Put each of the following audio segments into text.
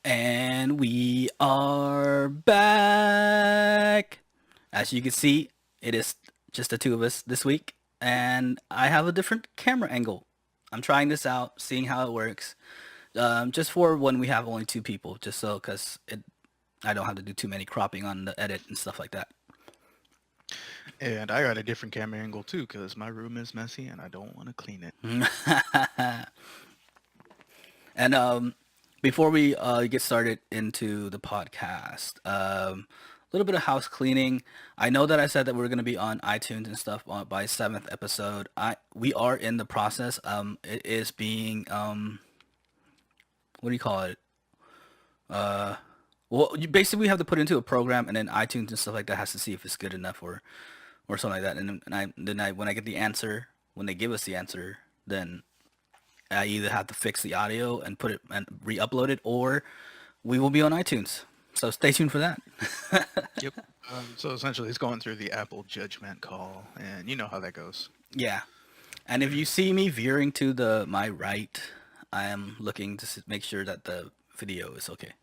And we are back. As you can see, it is just the two of us this week, and I have a different camera angle. I'm trying this out, seeing how it works. Just for when we have only two people, just so because I don't have to do too many cropping on the edit and stuff like that. And I got a different camera angle too, because my room is messy and I don't want to clean it. And before we get started into the podcast, a little bit of house cleaning. I know that I said that we're going to be on iTunes and stuff by seventh episode. We are in the process. It is being what do you call it? Uh, well, you basically have to put it into a program, and then iTunes and stuff like that has to see if it's good enough or something like that. And when I get the answer, when they give us the answer, then I either have to fix the audio and put it and re-upload it, or we will be on iTunes. So stay tuned for that. Yep. So essentially, it's going through the Apple judgment call, and you know how that goes. Yeah. And if you see me veering to the my right, I am looking to make sure that the video is okay.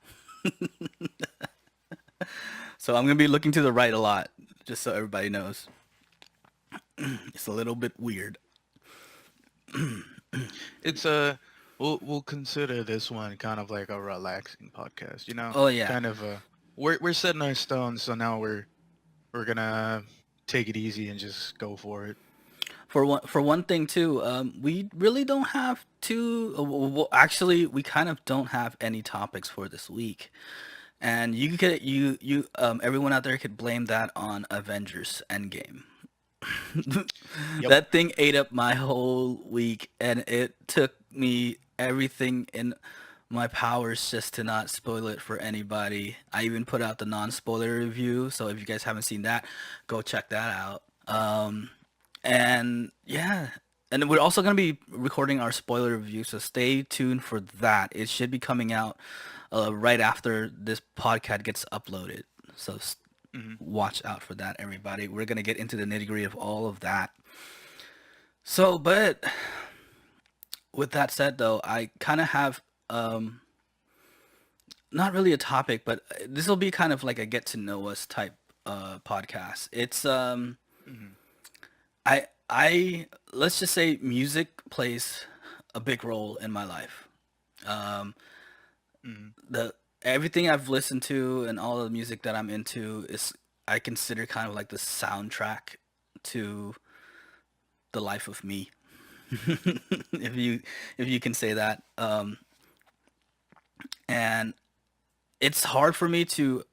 So I'm gonna be looking to the right a lot, just so everybody knows. It's a little bit weird. It's we'll consider this one kind of like a relaxing podcast. Oh yeah. Kind of we're setting our stones, so now we're gonna take it easy and just go for it. For one thing too, we really don't have to. Well, actually, we kind of don't have any topics for this week, and everyone out there could blame that on Avengers Endgame. Yep. That thing ate up my whole week, and it took me everything in my powers just to not spoil it for anybody. I even put out the non-spoiler review, so if you guys haven't seen that, go check that out. And yeah, and we're also going to be recording our spoiler review, so stay tuned for that. It should be coming out right after this podcast gets uploaded. So Hmm. watch out for that, everybody. We're going to get into the nitty gritty of all of that. So, but with that said, though, I kind of have not really a topic, but this will be kind of like a get to know us type podcast. It's Hmm. I let's just say music plays a big role in my life. Um, Hmm. the Everything I've listened to and all the music that I'm into is I consider kind of like the soundtrack to the life of me. If you can say that. And it's hard for me to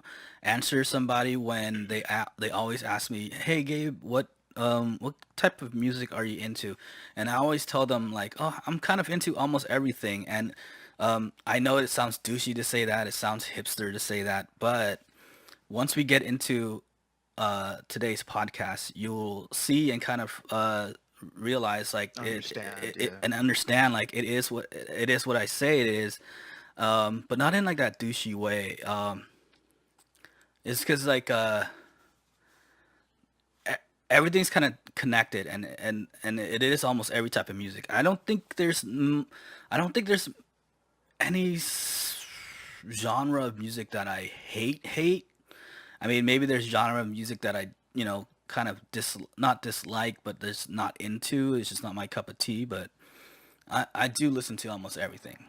answer somebody when they always ask me, "Hey Gabe, what type of music are you into?" And I always tell them like, "Oh, I'm kind of into almost everything." And I know it sounds douchey to say that, it sounds hipster to say that, but once we get into today's podcast, you'll see and kind of realize like Understand? Yeah. and understand like it is what I say it is, but not in like that douchey way. It's because like e- everything's kind of connected, and it is almost every type of music. I don't think there's any genre of music that I hate. I mean, maybe there's genre of music that I kind of not dislike, but there's not into. It's just not my cup of tea. But I do listen to almost everything.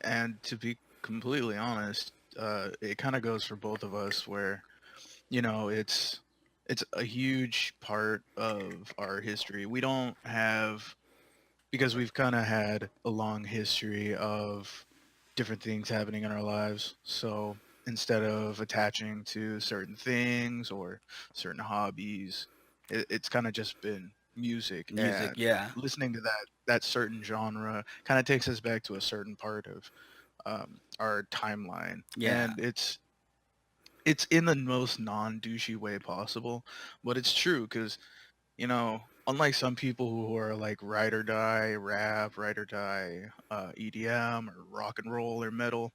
And to be completely honest, it kind of goes for both of us, where it's a huge part of our history. We don't have because we've kind of had a long history of different things happening in our lives. So instead of attaching to certain things or certain hobbies, it's kind of just been music, Music, and yeah, listening to that certain genre kind of takes us back to a certain part of our timeline, yeah, and it's in the most non-douchey way possible, but it's true because unlike some people who are like ride or die rap, ride or die EDM or rock and roll or metal,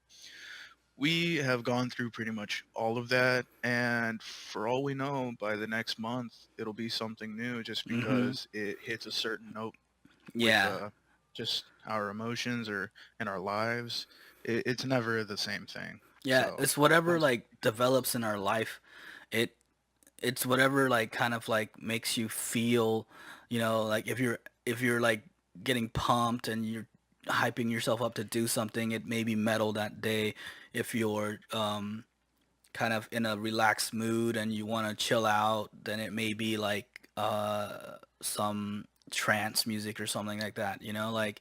we have gone through pretty much all of that. And for all we know, by the next month, it'll be something new just mm-hmm, because it hits a certain note with yeah. just our emotions or in our lives, it's never the same thing. Yeah, So it's whatever once, like develops in our life. It it's whatever like kind of like makes you feel, like if you're like getting pumped and you're hyping yourself up to do something, it may be metal that day. If you're kind of in a relaxed mood and you want to chill out, then it may be like some trance music or something like that, like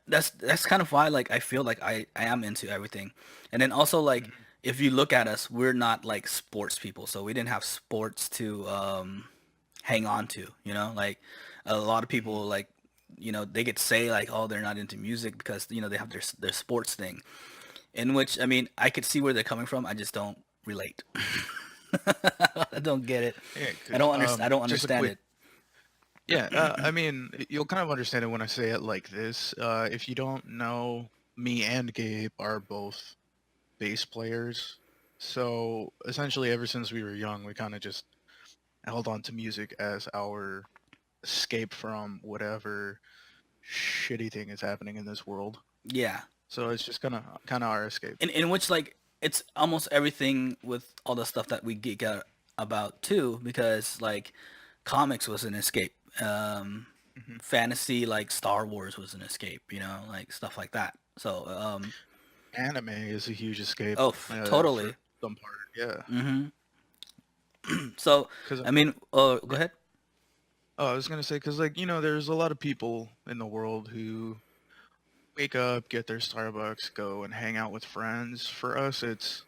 that's kind of why like I feel like I am into everything. And then also like mhm, if you look at us, we're not like sports people, so we didn't have sports to hang on to, like a lot of mhm. people like they could say like, oh, they're not into music because they have their sports thing, in which I mean I could see where they're coming from. I just don't relate. I don't get it. Yeah, I because don't understand. I don't just a understand quick, it. yeah. I mean, you'll kind of understand it when I say it like this. If you don't know, me and Gabe are both bass players. So essentially, ever since we were young, we kind of just held on to music as our escape from whatever shitty thing is happening in this world. Yeah. So it's just kind of our escape. In which like it's almost everything with all the stuff that we geek out about too, because like comics was an escape. Hmm. Fantasy like Star Wars was an escape, like stuff like that. So Anime is a huge escape oh, for totally. some part. Yeah, Hmm. So because I mean, go yeah. ahead. Oh, I was gonna say because like there's a lot of people in the world who wake up, get their Starbucks, go and hang out with friends. For us, it's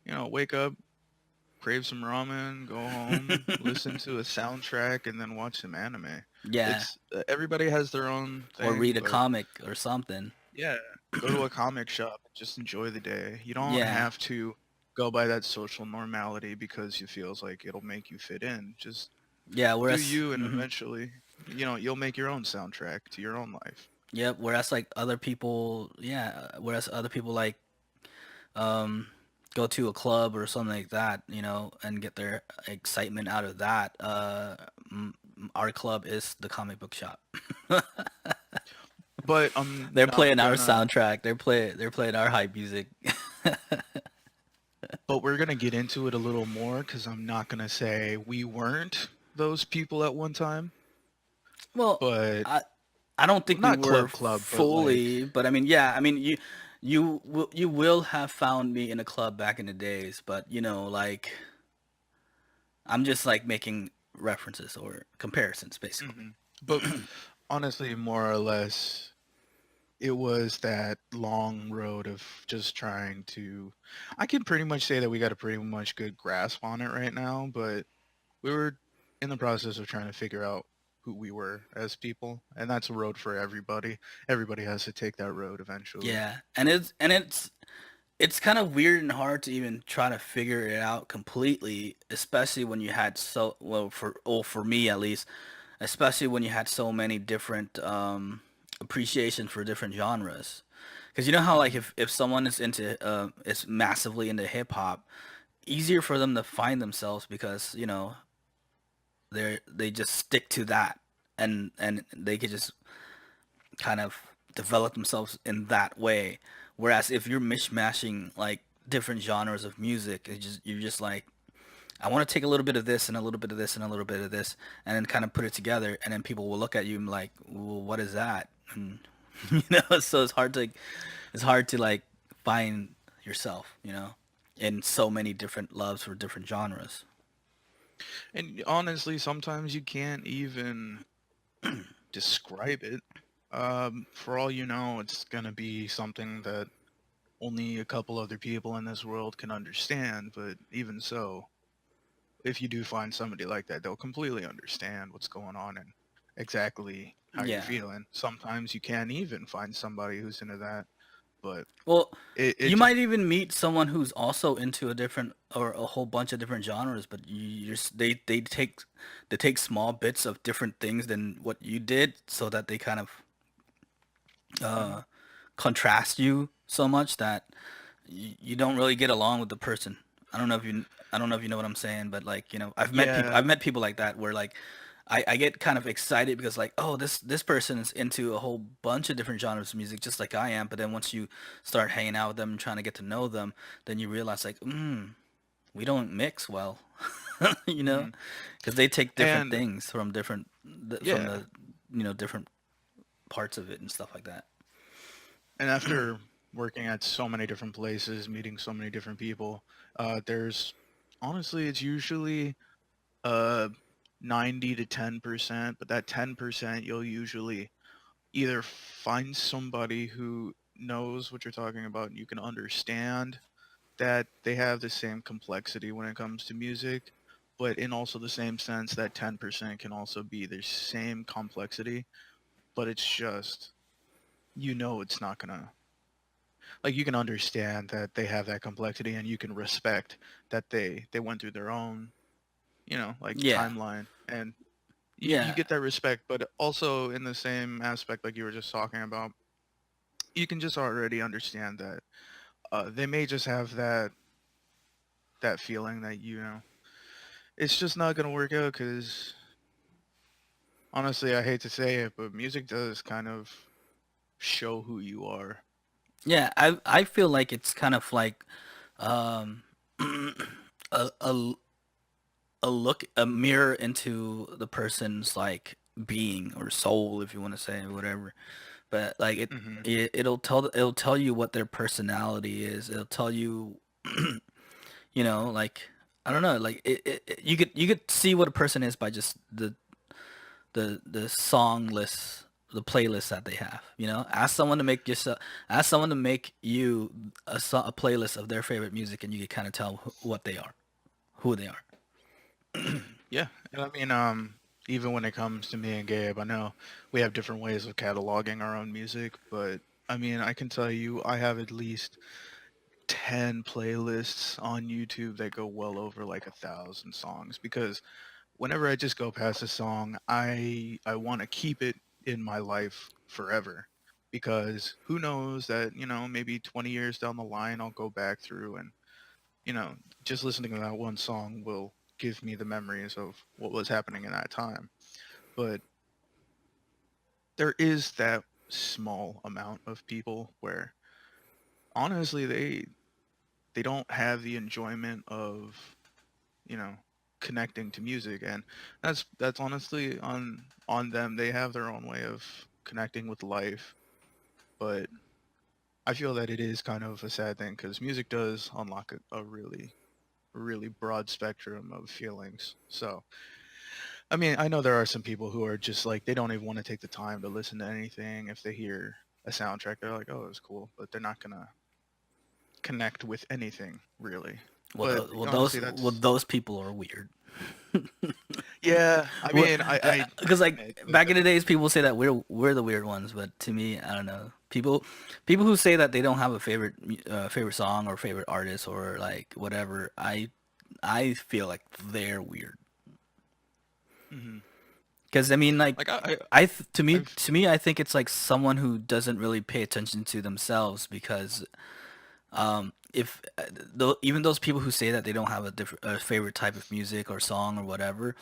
wake up, crave some ramen, go home, listen to a soundtrack, and then watch some anime. Yeah, It's everybody has their own or thing, read a but comic or something. yeah, go to a comic shop and just enjoy the day. You don't Yeah, have to go by that social normality because it feels like it'll make you fit in. Just yeah. do Whereas, you, and eventually, you'll make your own soundtrack to your own life. yep. Whereas like other people, yeah. Whereas other people like um, go to a club or something like that, and get their excitement out of that. Our club is the comic book shop. But I'm They're not playing our gonna. soundtrack. They're playing our hype music. But we're gonna get into it a little more because I'm not gonna say we weren't those people at one time, Well, but I don't think we not were club, but like. fully, but I mean, yeah, I mean, you will have found me in a club back in the days, but like I'm just like making references or comparisons, basically. Mhm. But honestly, more or less, it was that long road of just trying to. I can pretty much say that we got a pretty much good grasp on it right now, but we were in the process of trying to figure out who we were as people, and that's a road for everybody. Everybody has to take that road eventually. Yeah, and it's kind of weird and hard to even try to figure it out completely, especially when you had so well for me at least, especially when you had so many different appreciation for different genres. Because you know how like Hmm. if someone is massively into hip hop, easier for them to find themselves because they just stick to that, and they could just kind of develop themselves in that way. Whereas if you're mishmashing like different genres of music, you're just like, I want to take a little bit of this and a little bit of this and a little bit of this, and then kind of put it together, and then people will look at you and be like, well, what is that? And so it's hard to like find yourself, in so many different loves for different genres. And honestly, sometimes you can't even describe it. For all you know, it's gonna be something that only a couple other people in this world can understand. But even so, if you do find somebody like that, they'll completely understand what's going on and exactly how you're Yeah. feeling. Sometimes you can't even find somebody who's into that, but Well, it you just might even meet someone who's also into a different or a whole bunch of different genres, but they take small bits of different things than what you did, so that they kind of Mhm. uh, contrast you so much that you don't really get along with the person. I don't know if you know what I'm saying, but like I've met people Yeah. like that where like I get kind of excited because like, oh, this person is into a whole bunch of different genres of music just like I am. But then once you start hanging out with them and trying to get to know them, then you realize like, we don't mix well, you know, Hmm. because they take different And things from from yeah, the different parts of it and stuff like that. and after working at so many different places, meeting so many different people, there's honestly, it's usually uh 90 to 10%, but that 10% you'll usually either find somebody who knows what you're talking about and you can understand that they have the same complexity when it comes to music, but in also the same sense that 10% can also be the same complexity, but it's just, it's not gonna, like, you can understand that they have that complexity and you can respect that they went through their own, like, Yeah, timeline, and you yeah, get that respect, but also in the same aspect like you were just talking about, you can just already understand that they may just have that feeling that it's just not gonna work out because honestly, I hate to say it, but music does kind of show who you are. yeah. I feel like it's kind of like um, a, a a mirror into the person's like being or soul, if you want to say whatever. But like Hmm. it'll tell you what their personality is. It'll tell you, like I don't know, like you could see what a person is by just the song list, the playlist that they have. Ask someone to make you a playlist of their favorite music, and you can kind of tell what they are, who they are. Yeah, and I mean, even when it comes to me and Gabe, I know we have different ways of cataloging our own music, but I mean, I can tell you, I have at least 10 playlists on YouTube that go well over like 1,000 songs because whenever I just go past a song, I want to keep it in my life forever because who knows that, maybe 20 years down the line I'll go back through and, you know, just listening to that one song will give me the memories of what was happening in that time. But there is that small amount of people where honestly they don't have the enjoyment of, you know, connecting to music, and that's honestly on them. They have their own way of connecting with life, but I feel that it is kind of a sad thing because music does unlock a really broad spectrum of feelings. So I mean, I know there are some people who are just like they don't even want to take the time to listen to anything. If they hear a soundtrack, they're like, oh, it's cool, but they're not gonna connect with anything really. But honestly, that's Those people are weird. yeah, I mean, I Because like admit back in that. the days, people say that we're the weird ones, but to me, I don't know. People who say that they don't have a favorite song or favorite artist or like whatever, I feel like they're weird. Mhm. Because I mean, like Like I, I've to me, I think it's like someone who doesn't really pay attention to themselves because if though even those people who say that they don't have a favorite type of music or song or whatever,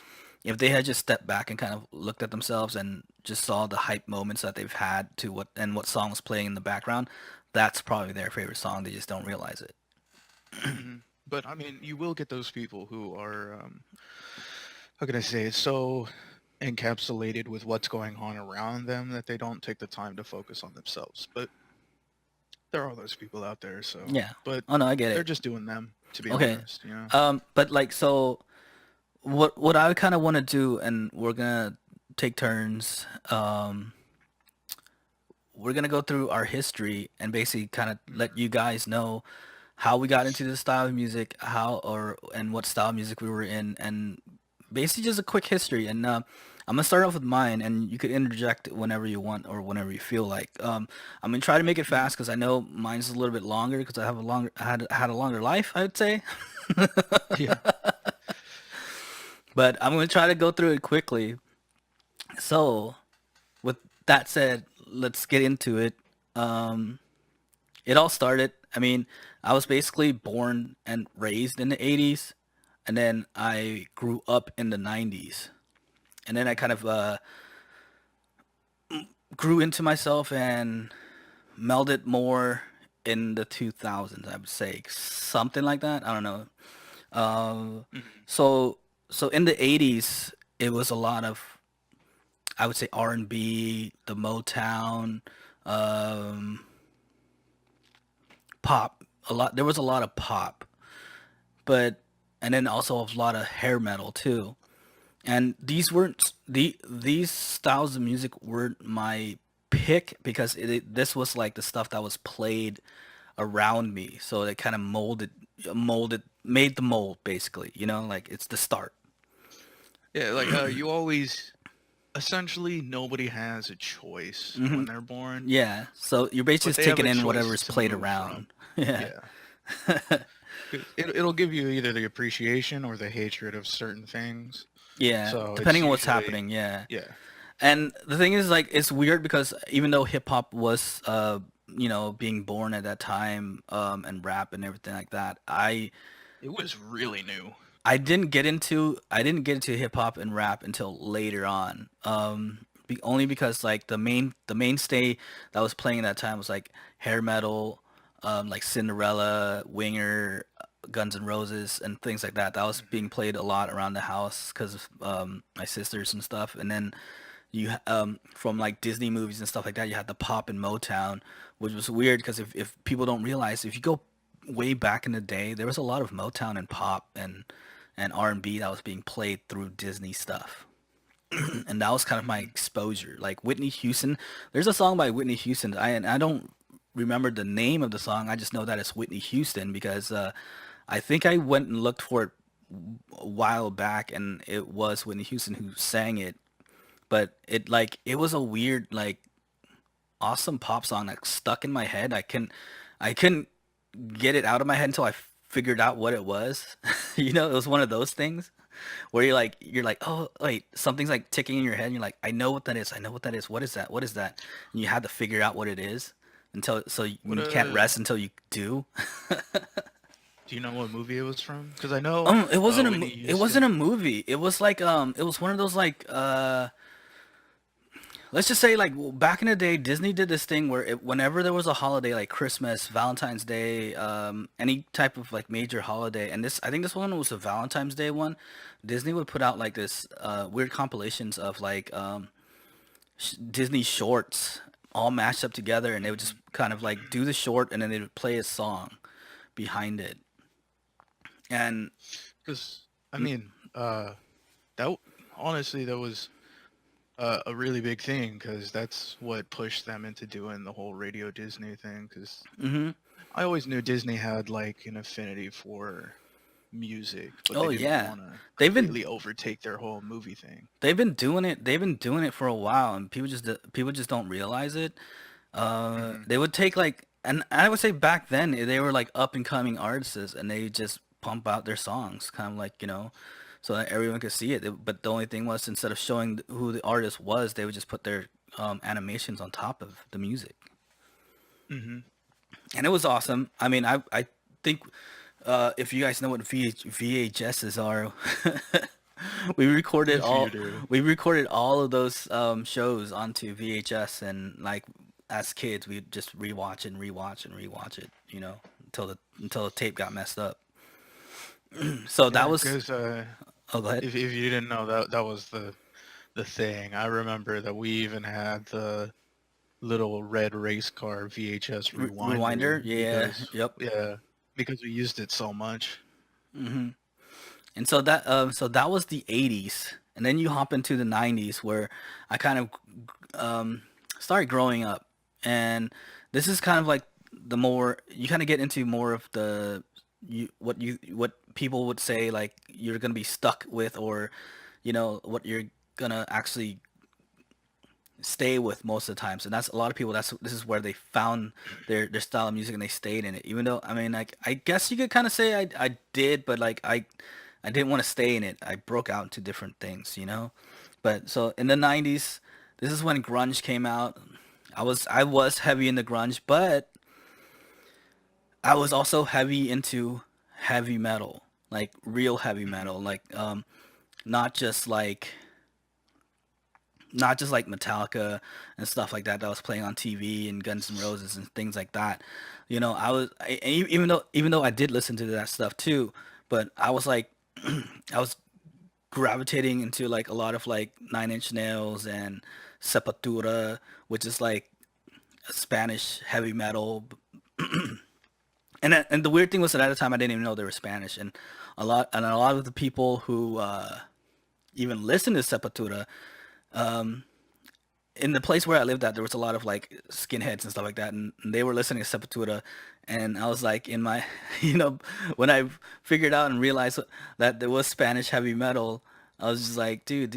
if they had just stepped back and kind of looked at themselves and just saw the hype moments that they've had to what song was playing in the background, that's probably their favorite song. They just don't realize it. mhm. But I mean, you will get those people who are, how can I say, it, so encapsulated with what's going on around them that they don't take the time to focus on themselves. But there are those people out there, so Yeah. but Oh no, I get they're it. just doing them, to be Okay. honest. But like so, what I kind of want to do, and we're gonna take turns. We're gonna go through our history and basically kind of let Mhm. you guys know how we got into this style of music, and what style of music we were in, and basically just a quick history. And I'm gonna start off with mine, and you could interject whenever you want or whenever you feel like. I'm gonna try to make it Mhm. fast because I know mine's a little bit longer because I had a longer life, I would say. Yeah. But I'm gonna try to go through it quickly. So, with that said, let's get into it. Um, it all started. I mean, I was basically born and raised in the 80s, and then I grew up in the 90s. and then I kind of grew into myself and melded more in the 2000s. I would say something like that. I don't know. Uh, Mhm. so so in the 80s, it was a lot of, I would say, R&B, the Motown, um, pop. A lot. There was a lot of pop, but and then also a lot of hair metal too. And these weren't these styles of music weren't my pick because this was like the stuff that was played around me, so it kind of made the mold basically. Like it's the start. Yeah, like you always essentially nobody has a choice Hmm. when they're born, Yeah, so you're basically but just they have taking a in choice whatever's to played move from. around. Yeah. Yeah. 'Cause it'll give you either the appreciation or the hatred of certain things. Yeah, So it's depending on what's usually, happening. Yeah. yeah. And the thing is, like, it's weird because even though hip hop was, being born at that time, and rap and everything like that, It was really new. I didn't get into hip hop and rap until later on. Only because like the mainstay that was playing at that time was like hair metal, like Cinderella, Winger, Guns N' Roses, and things like that. That was being Mhm. played a lot around the house because of my sisters and stuff. And then from like Disney movies and stuff like that, you had the pop and Motown, which was weird because if people don't realize, if you go way back in the day, there was a lot of Motown and pop and R&B that was being played through Disney stuff. And that was kind of my Mhm. exposure. Like Whitney Houston, there's a song by Whitney Houston. I don't remember the name of the song. I just know that it's Whitney Houston because I think I went and looked for it a while back, and it was Whitney Houston who sang it. But it was a weird, like, awesome pop song that stuck in my head. I couldn't get it out of my head until I figured out what it was. It was one of those things where you're like, oh wait, something's like ticking in your head, and you're like, I know what that is. I know what that is. What is that? What is that? And you had to figure out what it is until so What you can't uh rest until you do. do you know what movie it was from? Because I know Whitney It wasn't a Houston. movie. It was like it was one of those like let's just say like back in the day, Disney did this thing where whenever there was a holiday like Christmas, Valentine's Day, any type of like major holiday, and I think this one was a Valentine's Day one. Disney would put out like this weird compilations of like Disney shorts all mashed up together, and they would just kind of like do the short, and then they would play a song behind it. And Because I mean, that honestly that was a really big thing because that's what pushed them into doing the whole Radio Disney thing. Because hmm I always knew Disney had like an affinity for music, but they oh didn't yeah, want to they've been completely overtake their whole movie thing. they've been doing it. They've been doing it for a while, and people just don't realize it. Hmm. They would take like, and I would say back then they were like up and coming artists, and they just pump out their songs, kind of like so that everyone could see it. But the only thing was, instead of showing who the artist was, they would just put their animations on top of the music, Hmm. and it was awesome. I mean, I think if you guys know what VHSs are, we recorded If you all do. we recorded all of those shows onto VHS, and like as kids we'd just rewatch and rewatch and rewatch it, until the tape got messed up. So that Yeah, was because oh, go ahead. if you didn't know that that was the thing. I remember that we even had the little red race car VHS rewinder Rewinder, yeah, because yep. yeah, because we used it so much. Hmm. And so that was the 80s, and then you hop into the 90s where I kind of started growing up, and this is kind of like the more you kind of get into more of what people would say like you're gonna be stuck with, or what you're gonna actually stay with most of the time. So that's a lot of people. This is where they found their style of music, and they stayed in it. Even though, I mean, like, I guess you could kind of say I did, but like I didn't want to stay in it. I broke out into different things. But so in the 90s, this is when grunge came out. I was heavy into grunge, but I was also heavy into heavy metal, like real heavy Hmm. metal, like not just like not just like Metallica and stuff like that that was playing on TV and Guns N' Roses and things like that. You know, even though I did listen to that stuff too, but I was like I was gravitating into like a lot of like Nine Inch Nails and Sepultura, which is like Spanish heavy metal. And the weird thing was that at the time I didn't even know they were Spanish, and a lot of the people who even listened to Sepultura, in the place where I lived at, there was a lot of like skinheads and stuff like that, and they were listening to Sepultura, and I was like, in my, you know, when I figured out and realized that there was Spanish heavy metal, I was just like, dude,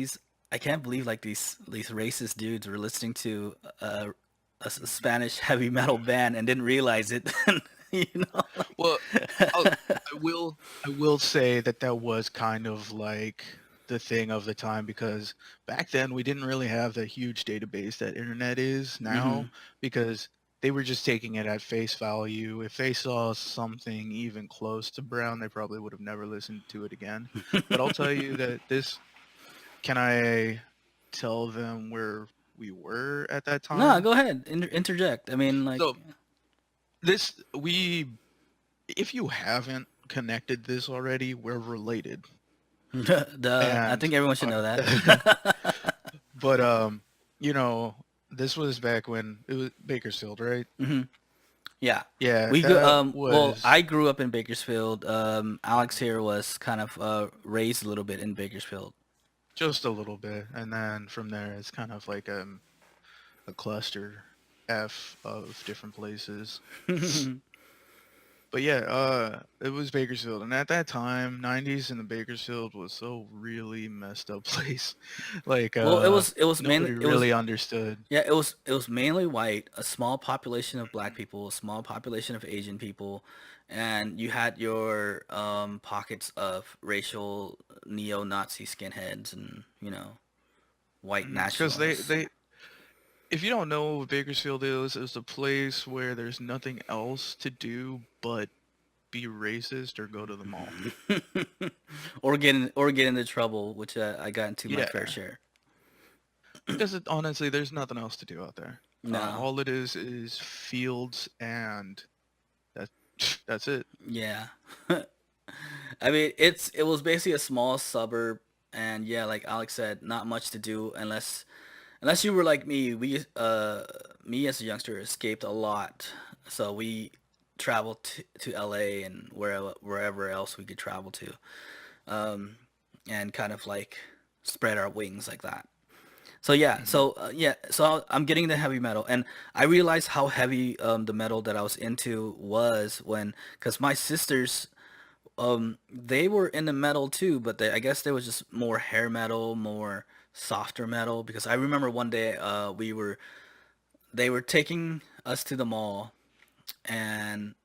I can't believe like these racist dudes were listening to a Spanish heavy metal band and didn't realize it, you know, Well, like. I'll, I will say that that was kind of like the thing of the time, because back then we didn't really have the huge database that internet is Hmm. now, because they were just taking it at face value. If they saw something even close to brown, they probably would have never listened to it again. But I'll tell you that this, can I tell them where we were at that No, time? go ahead, interject. I mean, like, So this we if you haven't connected this already, we're related. I And think everyone should uh, know that. but you know, this was back when it was Bakersfield, right? Hmm. Yeah. Yeah, We go that well, was I grew up in Bakersfield. Alex here was kind of raised a little bit in Bakersfield. just a little bit, and then from there it's kind of like a cluster F of different places. But yeah, it was Bakersfield, and at that time, '90s in the Bakersfield was so really messed up place. Like, Well, it was mainly nobody it was really understood. yeah, it was mainly white, a small population of black people, a small population of Asian people, and you had your pockets of racial neo-Nazi skinheads and, white Because nationalists. if you don't know what Bakersfield is, it's a place where there's nothing else to do but be racist or go to the mall. Or get into trouble, which I got into my fair Yeah, share. because honestly, there's nothing else to do out there. No. All it is fields, and that that's it. Yeah. I mean, it was basically a small suburb, and yeah, like Alex said, not much to do unless you were like me. Me as a youngster escaped a lot, so we traveled to LA and wherever else we could travel to, um, and kind of like spread our wings like that. So yeah, Hmm. so I'm getting the heavy metal, and I realized how heavy the metal that I was into was when, because my sisters they were into metal too, but I guess there was just more hair metal, more softer metal. Because I remember one day they were taking us to the mall, and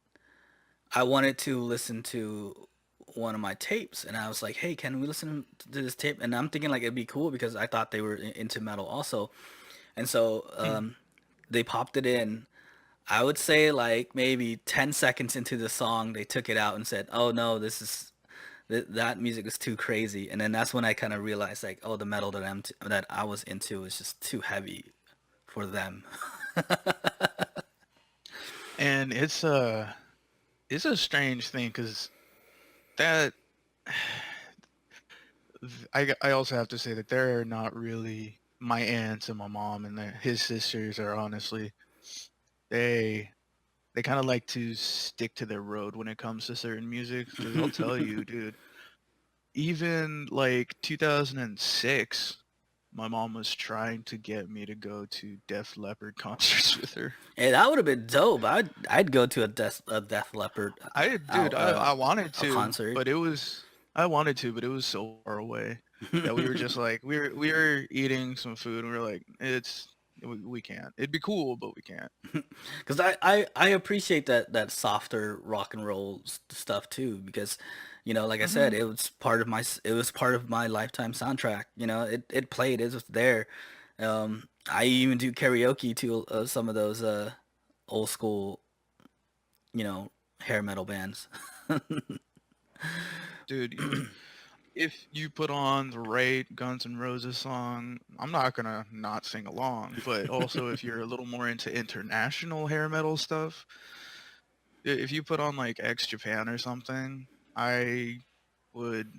I wanted to listen to one of my tapes, and I was like, "Hey, can we listen to this tape?" And I'm thinking like it'd be cool because I thought they were into metal also, and so they popped it in. I would say like maybe 10 seconds into the song, they took it out and said, "Oh no, that music is too crazy." And then that's when I kind of realized like, oh, the metal that I was into is just too heavy for them. And it's a strange thing, because that I also have to say that they're not really my aunts and my mom, and his sisters are honestly, they they kind of like to stick to their road when it comes to certain music. Because I'll tell you, dude, even like 2006, my mom was trying to get me to go to Def Leppard concerts with her. And that would have been dope. I'd go to a Death Leopard Dude, I wanted a to, concert. but I wanted to, but it was so far away that we were just like, we were eating some food, and we were like, we can't. It'd be cool, but we can't. Because I appreciate that softer rock and roll stuff too. Because, like I said, Hmm. it was part of my lifetime soundtrack. It played, it was there. I even do karaoke to some of those old school, hair metal bands. Dude, if you put on the right Guns N' Roses song, I'm not gonna not sing along. But also, if you're a little more into international hair metal stuff, if you put on like X Japan or something, I would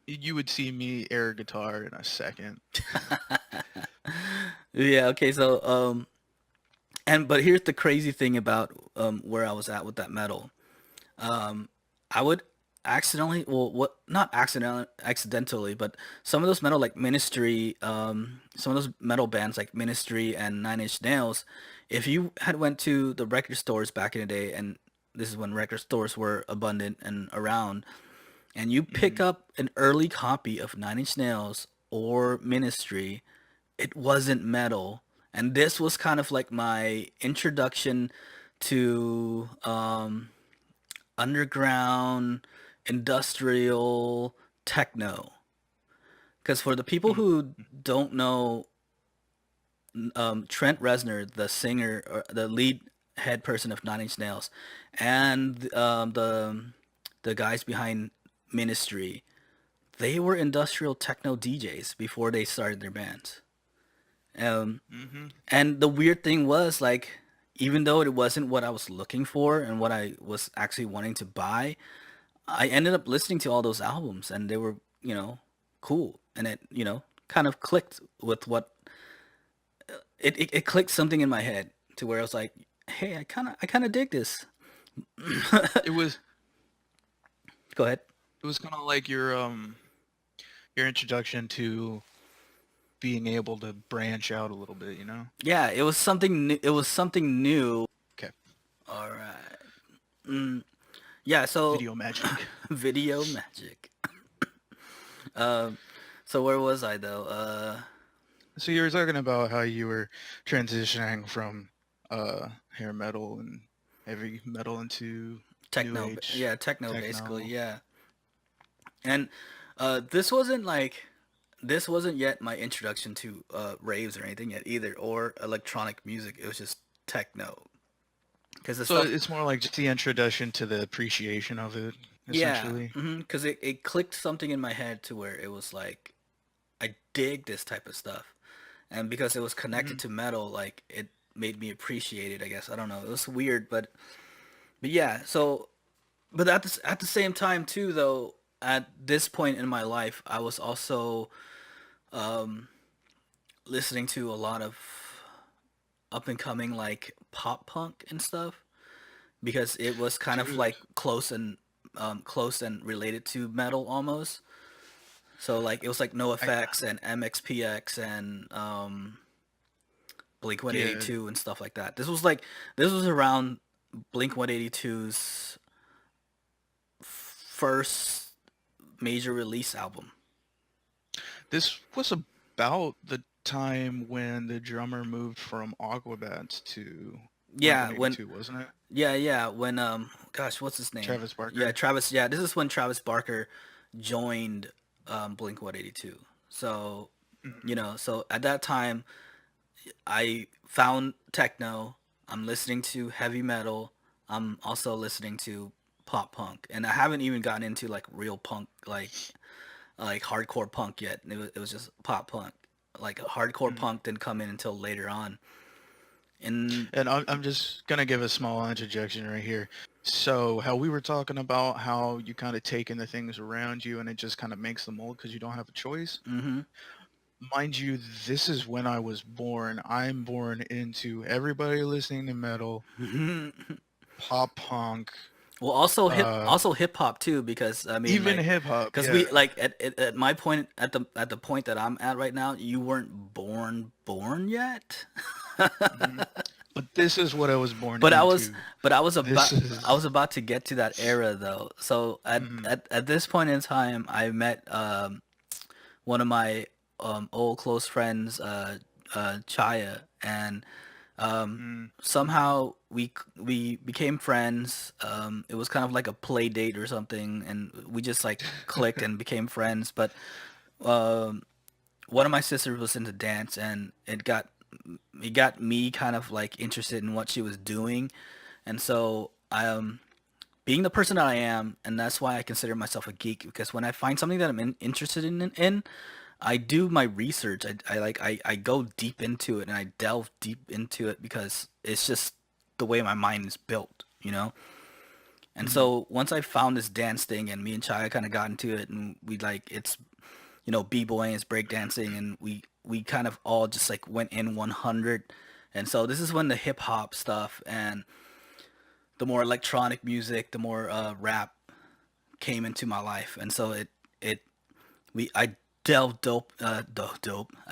you would see me air guitar in a second. Yeah, okay, so but here's the crazy thing about where I was at with that metal. Um, I would accidentally, well, what not accidentally, but some of those metal like Ministry, some of those metal bands like Ministry and Nine Inch Nails, if you had went to the record stores back in the day, and this is when record stores were abundant and around, and you pick Hmm. up an early copy of Nine Inch Nails or Ministry, it wasn't metal. And this was kind of like my introduction to underground industrial techno. Because for the people who don't know, Trent Reznor, the singer, or the lead head person of Nine Inch Nails, and the guys behind Ministry, they were industrial techno DJs before they started their bands. Um, Hmm. and the weird thing was like, even though it wasn't what I was looking for and what I was actually wanting to buy, I ended up listening to all those albums and they were, cool. And it, kind of clicked with what it clicked something in my head to where I was like, hey, I kind of dig this. It was Go ahead. it was kind of like your introduction to being able to branch out a little bit, you know? Yeah, it was something new. It was something new. Okay. All right. Mm, yeah, so Video magic. video magic. Um, so where was I though? So you were talking about how you were transitioning from hair metal and heavy metal into new Techno. age Yeah, techno basically. techno. Yeah. And this wasn't yet my introduction to raves or anything yet either, or electronic music. It was just techno. Because the So stuff, it's more like just the introduction to the appreciation of it, yeah, essentially. because it clicked something in my head to where it was like, I dig this type of stuff. And because it was connected Hmm. to metal, like, it made me appreciate it, I guess. I don't know. It was weird, but yeah, so, but at the same time, too, though, at this point in my life, I was also um, listening to a lot of up and coming like pop punk and stuff because it was kind of Dude, like close and related to metal almost. So like it was like I NoFX and MXPX and Blink yeah, 182 and stuff like that. This was around Blink 182's first major release album. this was about the time when the drummer moved from Aquabats to Blink Yeah, when 182, wasn't it? when gosh, what's his name? Travis Yeah, Barker. Travis. Yeah, this is when Travis Barker joined Blink 182. So, Hmm. so at that time I found techno, I'm listening to heavy metal, I'm also listening to pop punk, and I haven't even gotten into like real punk like hardcore punk yet. It was just pop punk. Like hardcore Hmm. punk didn't come in until later on. And And I'm just gonna give a small interjection right here. So how we were talking about how you kind of take in the things around you and it just kind of makes the mold because you don't have a choice. mhm. Mind you, this is when I was born. I'm born into everybody listening to metal, pop punk, Well, also uh, hip hop too, because I mean, even like, hip hop. because Yeah. we like at my point at the point that I'm at right now, you weren't born yet. Hmm. But this is what I was born But I was into. but I was This about I is. was about to get to that era though. So Mhm. at this point in time, I met one of my old close friends, Chaya, and Mm. somehow we became friends. It was kind of like a play date or something, and we just like clicked and became friends. But um, one of my sisters was into dance, and it got me kind of like interested in what she was doing, and so being the person that I am, and that's why I consider myself a geek. Because when I find something that I'm interested in, I do my research. I go deep into it and I delve deep into it because it's just the way my mind is built, you know. And Hmm. so once I found this dance thing, and me and Chaya kind of got into it, and we like it's b-boying, it's breakdancing, and we kind of all just like went in 100. And so this is when the hip hop stuff and the more electronic music, the more rap came into my life. And so it we I delved dope. I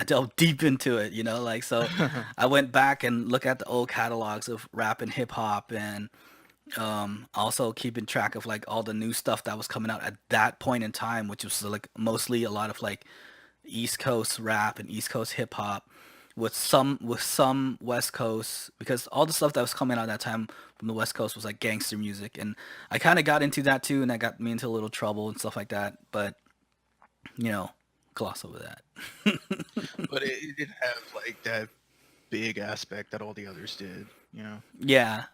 delved deep into it, like so. I went back and look at the old catalogs of rap and hip hop, and also keeping track of like all the new stuff that was coming out at that point in time, which was like mostly a lot of like East Coast rap and East Coast hip hop with some West Coast, because all the stuff that was coming out at that time from the West Coast was like gangster music, and I kind of got into that too, and that got me into a little trouble and stuff like that. But you know, gloss over that. But it didn't have like that big aspect that all the others did, you know. Yeah,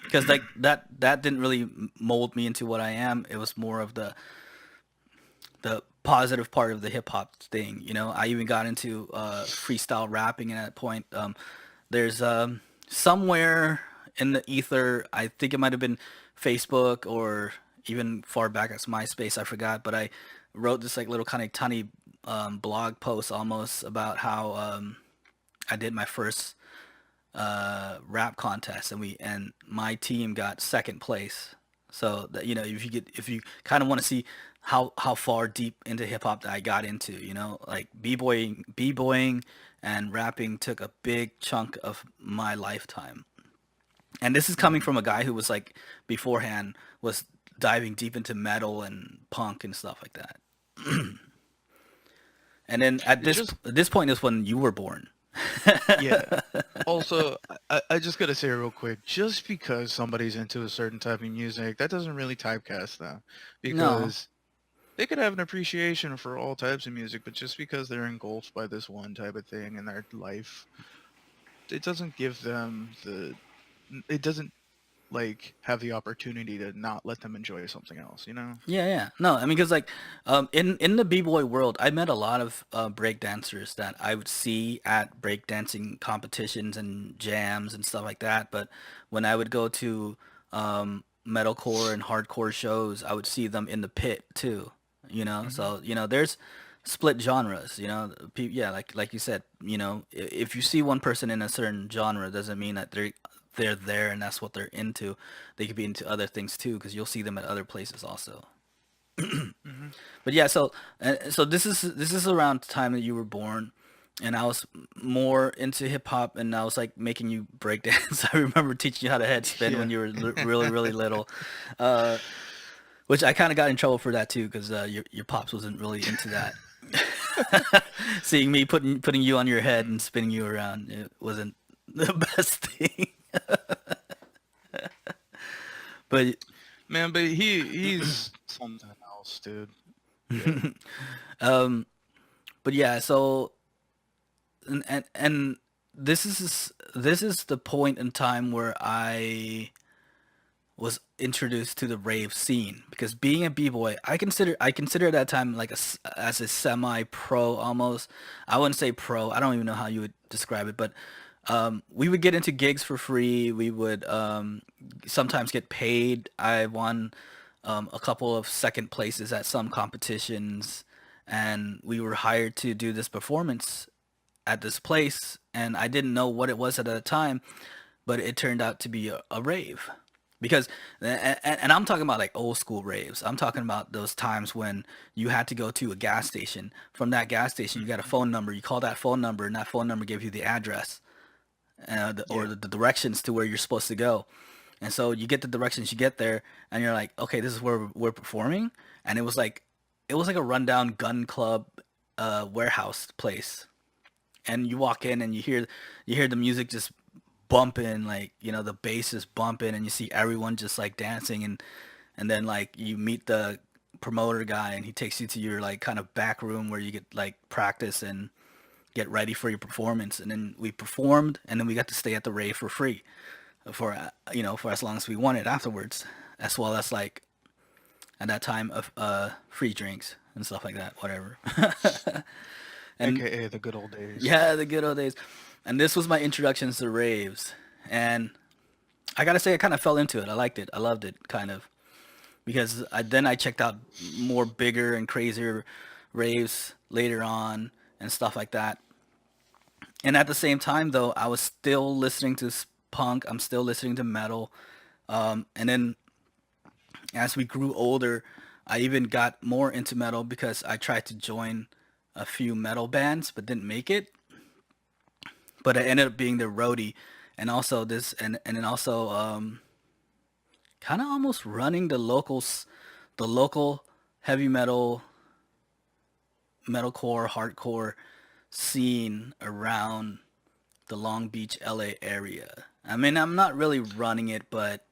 because like that didn't really mold me into what I am. It was more of the positive part of the hip hop thing. I even got into freestyle rapping at that point. There's somewhere in the ether, I think it might have been Facebook or even far back as MySpace, I forgot, but I wrote this like little kind of tiny blog post almost about how I did my first rap contest, and my team got second place. So that, if you kind of want to see how far deep into hip hop that I got into, like b-boying and rapping took a big chunk of my lifetime. And this is coming Hmm. from a guy who was like beforehand was diving deep into metal and punk and stuff like that. And then at It this just this point is when you were born. Yeah. Also, I just gotta say real quick, just because somebody's into a certain type of music, that doesn't really typecast them, No. because they could have an appreciation for all types of music, but just because they're engulfed by this one type of thing in their life, it doesn't give them it doesn't like have the opportunity to not let them enjoy something else, you know? Yeah, yeah. No, I mean, because like, in the b-boy world, I met a lot of break dancers that I would see at breakdancing competitions and jams and stuff like that. But when I would go to metalcore and hardcore shows, I would see them in the pit too. Hmm. So there's split genres. Yeah, like you said, if you see one person in a certain genre, doesn't mean that they're there and that's what they're into. They could be into other things too, because you'll see them at other places also. Hmm. But yeah, so this is around the time that you were born, and I was more into hip hop, and I was like making you break dance. I remember teaching you how to head spin when Yeah. you were really really little, uh, which I kind of got in trouble for that too, because your pops wasn't really into that. Seeing me putting you on your head and spinning you around, it wasn't the best thing. But Man, but he's something else, dude. Yeah. um, but yeah, so and this is the point in time where I was introduced to the rave scene, because being a b-boy, I consider that time like as a semi-pro almost. I wouldn't say pro. I don't even know how you would describe it, but we would get into gigs for free. We would sometimes get paid. I won a couple of second places at some competitions, and we were hired to do this performance at this place, and I didn't know what it was at the time, but it turned out to be a rave. Because and I'm talking about like old school raves. I'm talking about those times when you had to go to a gas station. From that gas station, you got a Hmm. phone number. You call that phone number, and that phone number gives you the address, or Yeah. the directions to where you're supposed to go. And so you get the directions, you get there, and you're like, okay, this is where we're performing. And it was like a rundown gun club warehouse place, and you walk in and you hear the music just bumping, like the bass is bumping, and you see everyone just like dancing, and then like you meet the promoter guy, and he takes you to your like kind of back room where you get like practice and get ready for your performance. And then we performed, and then we got to stay at the rave for free for for as long as we wanted afterwards. as well as like at that time of free drinks and stuff like that, whatever. And AKA the good old days. yeah, the good old days. And this was my introduction to raves. And I gotta say, I kind of fell into it. I liked it. I loved it, kind of, because then I checked out more bigger and crazier raves later on and stuff like that. And at the same time, though, I was still listening to punk. I'm still listening to metal. And then as we grew older, I even got more into metal because I tried to join a few metal bands, but didn't make it. But I ended up being the roadie, and also and then also kind of almost running the local heavy metalcore, hardcore scene around the Long Beach, LA area. I mean, I'm not really running it, but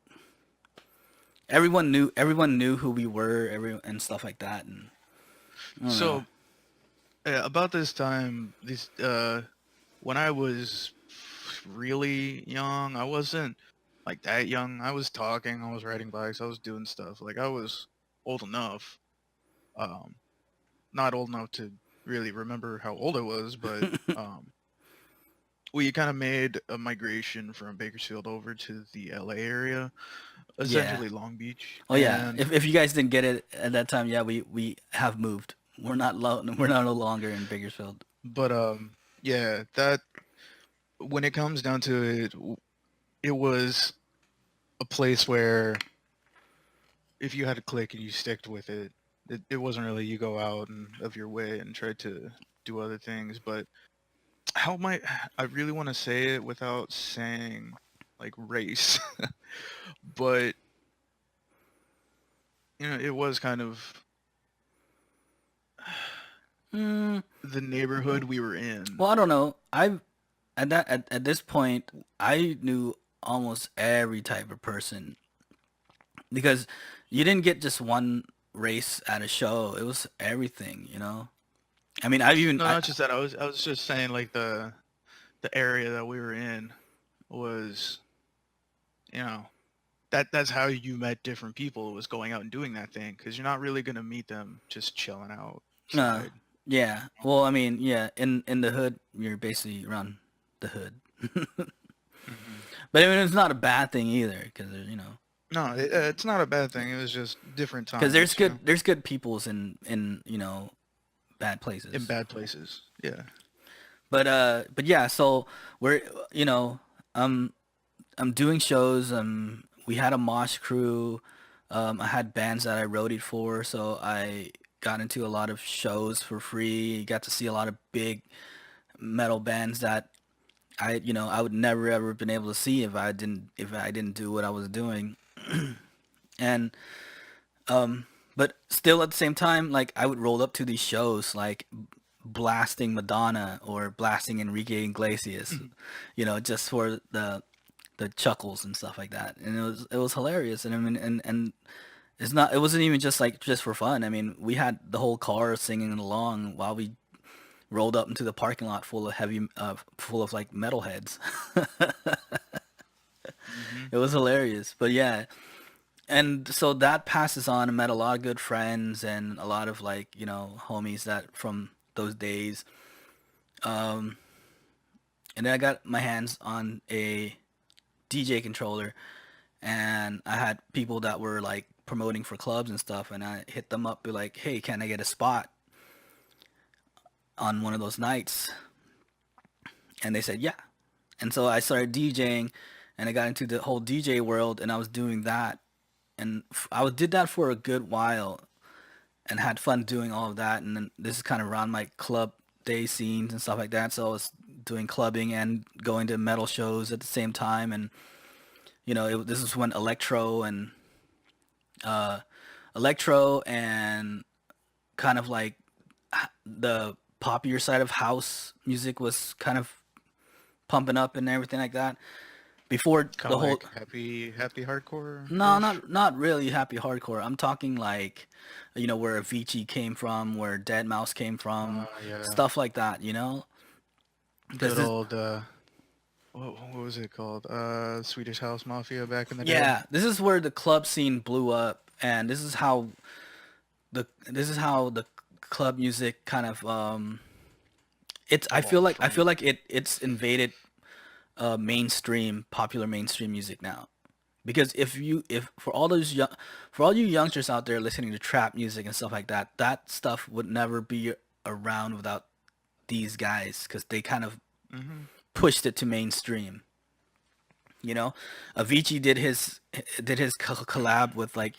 everyone knew who we were, and stuff like that. And I don't know. So yeah, about this time, these when I was really young, I wasn't like that young. I was talking, I was riding bikes, I was doing stuff. Like I was old enough. Um, not old enough to really remember how old I was, but we kind of made a migration from Bakersfield over to the LA area, Yeah. essentially Long Beach, Oh yeah. and If you guys didn't get it at that time, yeah, we have moved. We're not no longer in Bakersfield. but yeah, that when it comes down to it, it was a place where if you had a click and you sticked with it, it wasn't really you go out and of your way and try to do other things. But how might I really want to say it without saying like race, but it was kind of Mm, the neighborhood we were in. well, I don't know. At this point, I knew almost every type of person because you didn't get just one race at a show. It was everything, you know. I mean, No, not just that. I was just saying like the area that we were in was you know that's how you met different people was going out and doing that thing because you're not really gonna meet them just chilling uh, outside. yeah. Well, I mean, yeah. In the hood, you're basically around the hood. Hmm. But I mean, it's not a bad thing either, because No, it's not a bad thing. It was just different because times, there's good peoples in bad in places. bad places. Yeah. But yeah, so we're you know um I'm doing shows. We had a mosh crew. I had bands that I roadied for, so I got into a lot of shows for free. Got to see a lot of big metal bands that I would never ever been able to see if I didn't do what I was doing. And but still at the same time, like I would roll up to these shows like blasting Madonna or blasting Enrique Iglesias, just for the chuckles and stuff like that. And it was hilarious. And I mean, and it wasn't even just for fun. I mean, we had the whole car singing along while we rolled up into the parking lot full of like metalheads. Hmm. It was hilarious. But yeah, and so that passes on. I met a lot of good friends and a lot of like homies that from those days. Um, and then I got my hands on a DJ controller, and I had people that were like promoting for clubs and stuff, and I hit them up, be like, "Hey, can I get a spot on one of those nights?" And they said, "Yeah." And so I started DJing, and I got into the whole DJ world, and I was doing that, and did that for a good while, and had fun doing all of that. And then this is kind of around my club day scenes and stuff like that. So I was doing clubbing and going to metal shows at the same time, and this is when uh, electro and kind of like the poppier side of house music was kind of pumping up and everything like that. Before Kind the of whole like happy hardcore No, ish. not really happy hardcore. I'm talking like, where Avicii came from, where Dead Mouse came from, Yeah. stuff like that. Because Good old what was it called? Swedish House Mafia back in the day. Yeah, this is where the club scene blew up, and this is how the club music kind of it's Evolved I from. feel like it's invaded mainstream popular mainstream music now. Because if for all those young for all you youngsters out there listening to trap music and stuff like that, that stuff would never be around without these guys because they kind of Hmm. pushed it to mainstream. You know, Avicii did his collab with, like,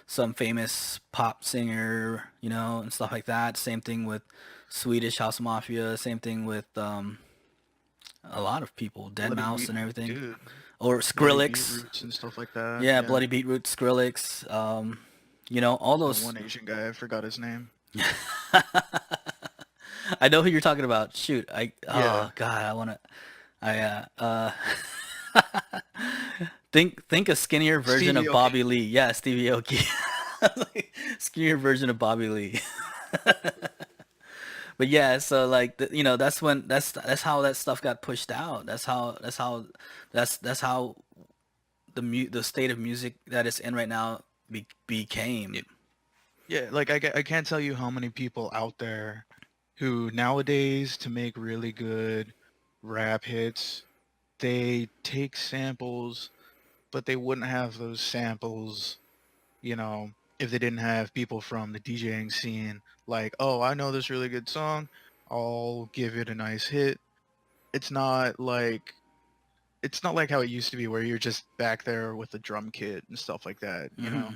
some famous pop singer, and stuff like that. Same thing with Swedish House Mafia. Same thing with a lot of people, Dead Bloody Mouse beat, and everything, dude. or Bloody Skrillex. beetroots and stuff like that. Yeah, Yeah. Bloody Beetroot, Skrillex. All That those. one Asian guy, I forgot his name. I know who you're talking about. Shoot, Yeah. oh god, I wanna. I think a skinnier version Stevie of Aoki. Bobby Lee. Yeah, Stevie Aoki. Like, skinnier version of Bobby Lee. But yeah, so like that's when that's how that stuff got pushed out. That's how the state of music that it's in right now became. Yeah, yeah, like I can't tell you how many people out there who nowadays to make really good rap hits, they take samples, but they wouldn't have those samples, you know, if they didn't have people from the DJing scene like, "Oh, I know this really good song. I'll give it a nice hit." It's not like it's not like how it used to be where you're just back there with the drum kit and stuff like that, you know.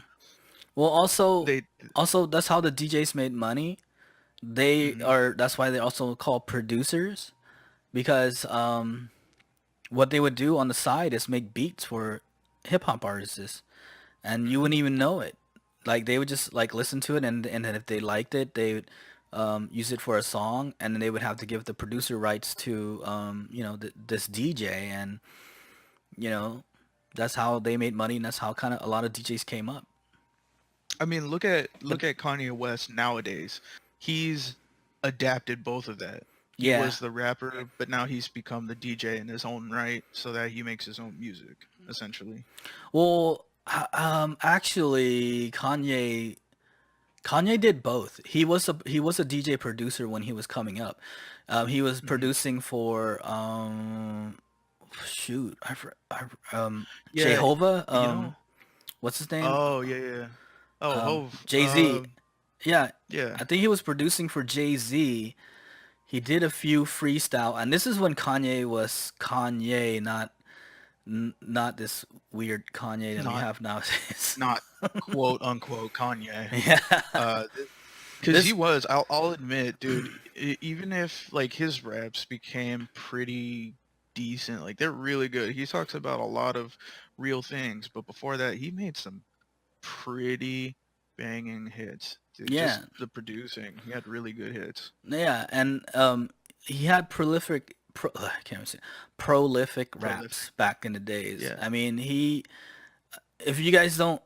Well, also, They also that's how the DJs made money. They mhm, are That's why they're also called producers, because what they would do on the side is make beats for hip hop artists, and you mhm. wouldn't even know it. Like, they would just like listen to it, and then if they liked it, they would use it for a song, and then they would have to give the producer rights to this DJ, and you know that's how they made money, and that's how kind of a lot of DJs came up. I mean, But look at Kanye West nowadays. He's adapted both of that. He yeah, was the rapper, but now he's become the DJ in his own right, so that he makes his own music, essentially. well, actually, Kanye did both. He was a DJ producer when he was coming up. He was Hmm. producing for shoot, Yeah, Jehovah. you know. What's his name? Oh yeah, yeah. Oh, Hove. Jay Z. Yeah, Yeah, I think he was producing for Jay Z. He did a few freestyle, and this is when Kanye was Kanye, not this weird Kanye that we not have nowadays. not quote unquote Kanye. Yeah, Uh, because he this was. I'll admit, dude. Even if like his raps became pretty decent, like they're really good. He talks about a lot of real things, but before that, he made some pretty banging hits. Dude, just yeah. the producing, he had really good hits. Yeah, and he had I can't even say prolific Prolific. raps back in the days. Yeah. I mean, if you guys don't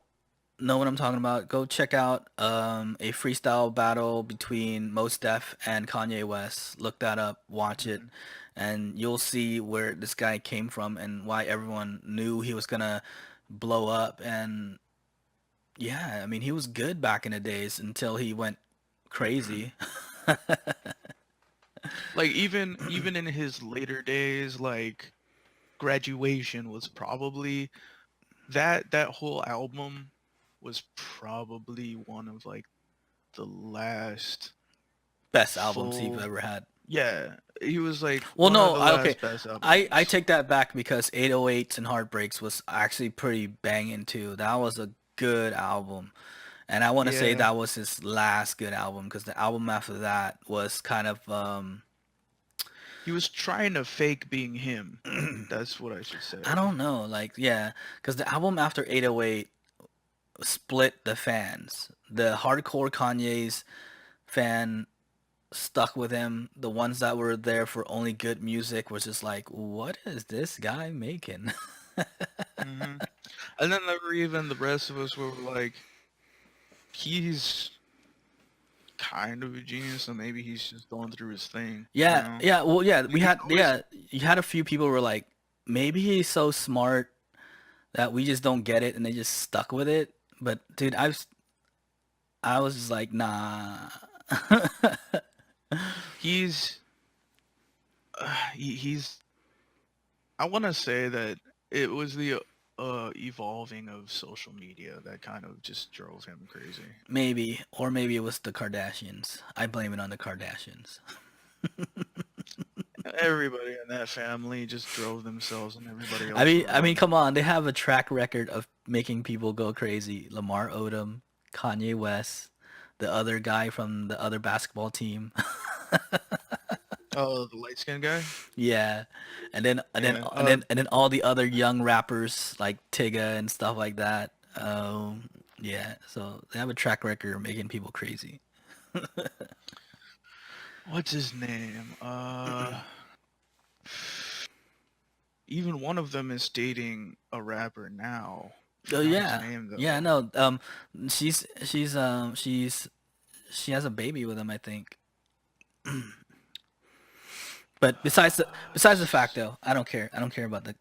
know what I'm talking about, go check out a freestyle battle between Mos Def and Kanye West. Look that up, watch it, Hmm. and you'll see where this guy came from and why everyone knew he was gonna blow up. And yeah, I mean, he was good back in the days until he went crazy. Like even in his later days, like graduation was probably that whole album was probably one of like the last Best albums he's full. ever had. Yeah, he was like Well, one of no, the okay. last best I albums. take that back because 808s and Heartbreaks was actually pretty banging too. That was a good album. And I want to say Yeah, that was his last good album because the album after that was kind of he was trying to fake being him. That's what I should I say. don't know, like, yeah, because the album after 808 split the fans. The hardcore Kanye's fan stuck with him. The ones that were there for only good music was just like, what is this guy making? Hmm. And then there were even the rest of us were like, he's kind of a genius, so maybe he's just going through his thing, you Yeah, know? yeah, well, yeah, You can always you had a few people who were like, maybe he's so smart that we just don't get it and they just stuck with it. But dude, I was just like, nah. He's he's I want to say that it was the evolving of social media that kind of just drove him crazy. Maybe, or maybe it was the Kardashians. I blame it on the Kardashians. Everybody in that family just drove themselves and everybody I else mean, I around mean, them. come on, they have a track record of making people go crazy. Lamar Odom, Kanye West, the other guy from the other basketball team. Oh, the light skinned guy? Yeah, Yeah. and then all the other young rappers like Tyga and stuff like that. Yeah, so they have a track record of making people crazy. What's his name? Even one of them is dating a rapper now. Oh Forgot his yeah, name yeah, though. no. She's she has a baby with him, I think. But besides the fact though, I don't care. I don't care about the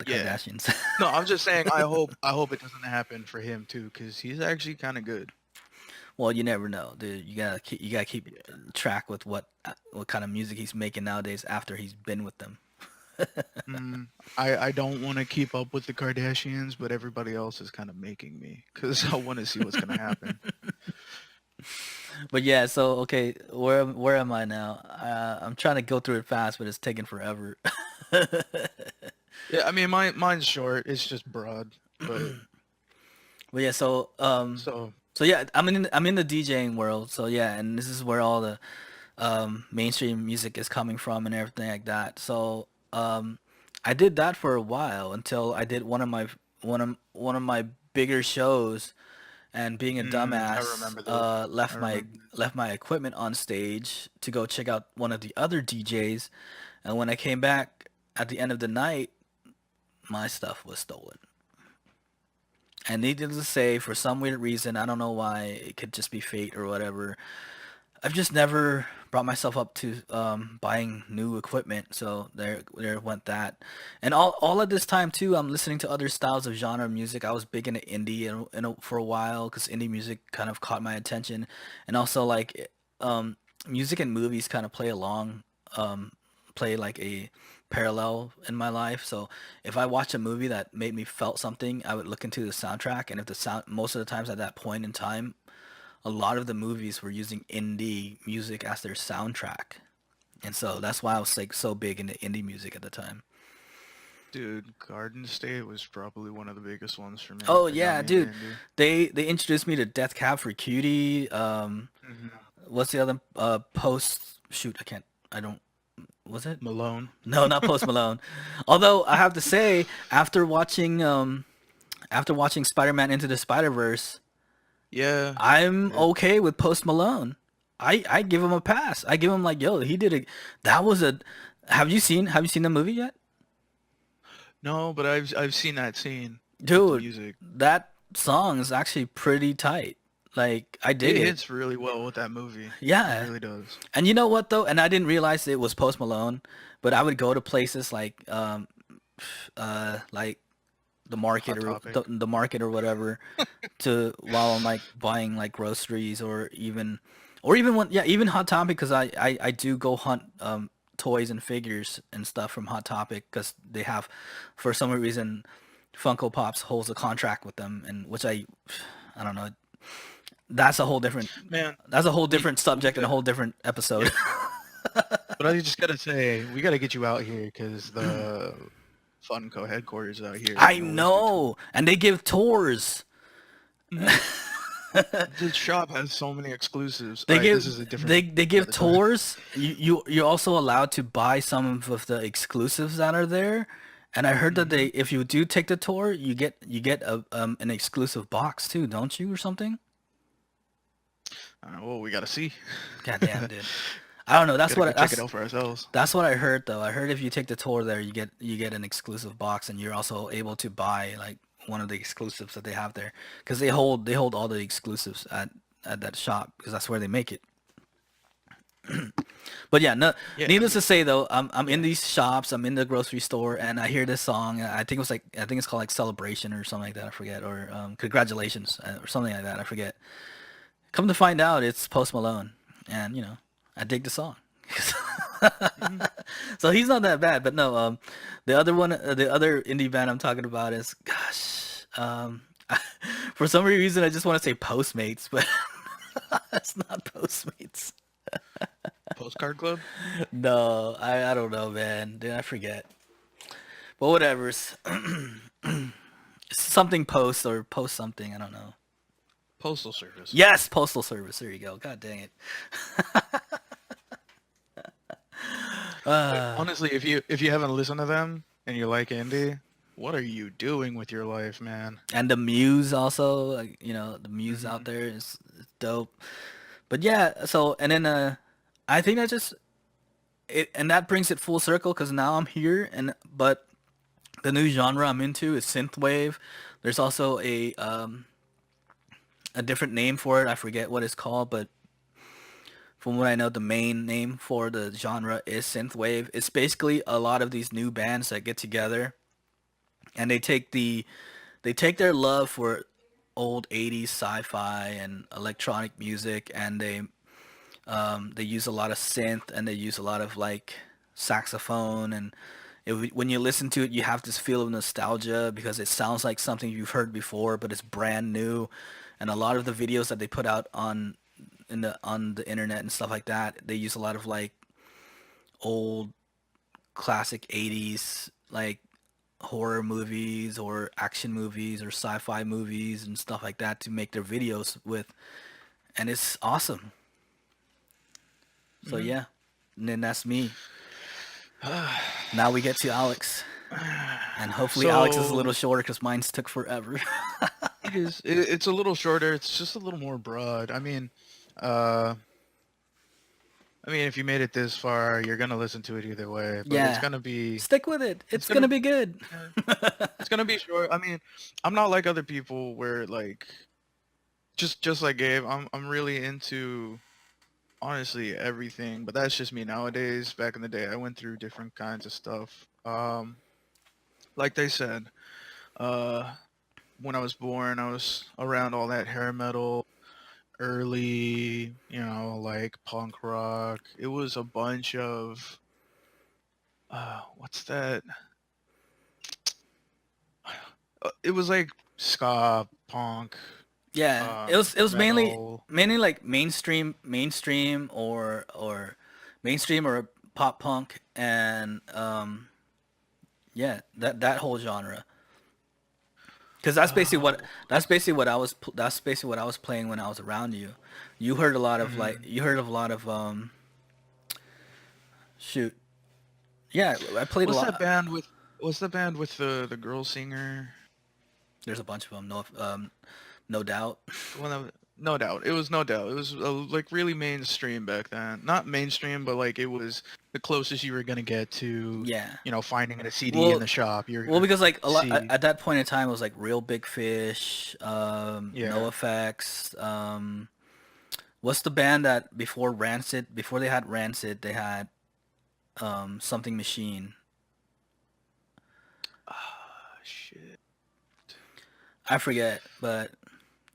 Yeah. Kardashians. No, I'm just saying I hope it doesn't happen for him too, because he's actually kind of good. Well, you never know, dude. You gotta keep Yeah. track with what kind of music he's making nowadays after he's been with them. Mm, I don't want to keep up with the Kardashians, but everybody else is kind of making me because I want to see what's gonna happen. But yeah, so okay, where am I now? I'm trying to go through it fast, but it's taking forever. Yeah, I mean mine's short. It's just broad, but But yeah, so so yeah, I'm in the DJing world. So yeah, and this is where all the mainstream music is coming from and everything like that. So I did that for a while until I did one of my bigger shows, and being a I dumbass, remember this. I remember. left my equipment on stage to go check out one of the other DJs, and when I came back at the end of the night, my stuff was stolen. And needless to say, for some weird reason, I don't know why, it could just be fate or whatever, I've just never brought myself up to buying new equipment, so there went that. And all of this time too, I'm listening to other styles of genre music. I was big into indie for a while because indie music kind of caught my attention, and also like music and movies kind of um, play like a parallel in my life. So if I watch a movie that made me felt something, I would look into the soundtrack, and if the sound most of the times at that point in time a lot of the movies were using indie music as their soundtrack. And so that's why I was like so big into indie music at the time. Dude, Garden State was probably one of the biggest ones for me Oh that got yeah, me into dude. indie. They introduced me to Death Cab for Cutie. Hmm. What's the other post shoot, I don't was it? Malone. No, not Post Malone. Although I have to say after watching Spider-Man Into the Spider-Verse, Yeah. I'm It, okay with Post Malone. I give him a pass. I give him like, yo, he did a that was a have you seen the movie yet? no, but I've seen that scene with the Dude, music. that song is actually pretty tight. Like I dig It it. hits really well with that movie. It Yeah. really does. And you know what though? And I didn't realize it was Post Malone, but I would go to places like the market Hot or Topic. the market or whatever to while I'm like buying like groceries or even when yeah even Hot Topic because I do go hunt toys and figures and stuff from Hot Topic because they have for some reason Funko Pops holds a contract with them and which I don't know that's a whole different Man, that's a whole we different we subject and a could. whole different Yeah. episode. But I just gotta say, we gotta get you out here because the Funko headquarters out here, I they always do tours. know and they give tours. Hmm. The shop has so many exclusives. All right, this is a different They give another time. tours. You're also allowed to buy some of the exclusives that are there. And I heard that they Hmm. if you do take the tour, you get an exclusive box too, don't you or something? Well, we gotta see. God damn, dude. I don't know. Gotta go check it out for ourselves. That's what I heard though. I heard if you take the tour there, you get an exclusive box, and you're also able to buy like one of the exclusives that they have there because they hold all the exclusives at that shop because that's where they make it. But yeah, no. Yeah, I Needless mean, to say, though, I'm in yeah. these shops. I'm in the grocery store, and I hear this song. I think it was like I think it's called like Celebration or something like that. I forget, or Congratulations or something like that. I forget. Come to find out, it's Post Malone, and I dig the song. Mhm. So he's not that bad. But no, the other one, the other indie band I'm talking about is, gosh, for some reason I just want to say Postmates, but it's not Postmates. Postcard Club. No, I don't know, man. Did I forget? But whatever. Something post or post something. I don't know. Postal Service. Yes, Postal Service. There you go. God dang it. Uh, Honestly, if you haven't listened to them and you like indie, what are you doing with your life, man? and the Muse also, like, the Muse out Hmm. there is dope. But yeah, so and then I think that just it and that brings it full circle because now I'm here but the new genre I'm into is synthwave. There's also a different name for it. I forget what it's called, but from what I know, the main name for the genre is synthwave. It's basically a lot of these new bands that get together and they take their love for old 80s sci-fi and electronic music and they use a lot of synth and they use a lot of like saxophone and when you listen to it you have this feel of nostalgia because it sounds like something you've heard before but it's brand new and a lot of the videos that they put out on the internet and stuff like that they use a lot of like old classic 80s like horror movies or action movies or sci-fi movies and stuff like that to make their videos with and it's awesome. So Hmm. yeah, and then that's me. Now we get to Alex, and hopefully Alex is a So little shorter because mine's took forever. it is. It's a little shorter. It's just a little more broad. Uh, I mean, if you made it this far, you're gonna listen to it either way. But it's Yeah, gonna be. stick with it. It's It's gonna. gonna be good. Yeah, it's gonna be short. I mean, I'm not like other people where like just like Gabe. I'm really into honestly everything. But that's just me nowadays. Back in the day, I went through different kinds of stuff. Like they said, uh, when I was born, I was around all that hair metal, early, like punk rock. It was a bunch of what's that? It was like ska, punk, Yeah, it was mainly metal. mainly like mainstream or mainstream or pop punk and yeah that whole genre. Because Uh, that's basically what I was playing when I was around you. You heard a lot of like mhm. you heard of a lot of shoot. Yeah, I played a What's that lot. band with? What's the band with the girl singer? There's a bunch of them. No doubt. The one that, no doubt. It was no doubt. It was like really mainstream back then. Not mainstream, but like it was the closest you were gonna get to, Yeah. finding a CD in Well, the shop. You're well, gonna because like a lot see. at that point in time it was like Real Big Fish, No Yeah. Effects. What's the band that before Rancid? Before they had Rancid, they had something Machine. Ah, shit. I forget, but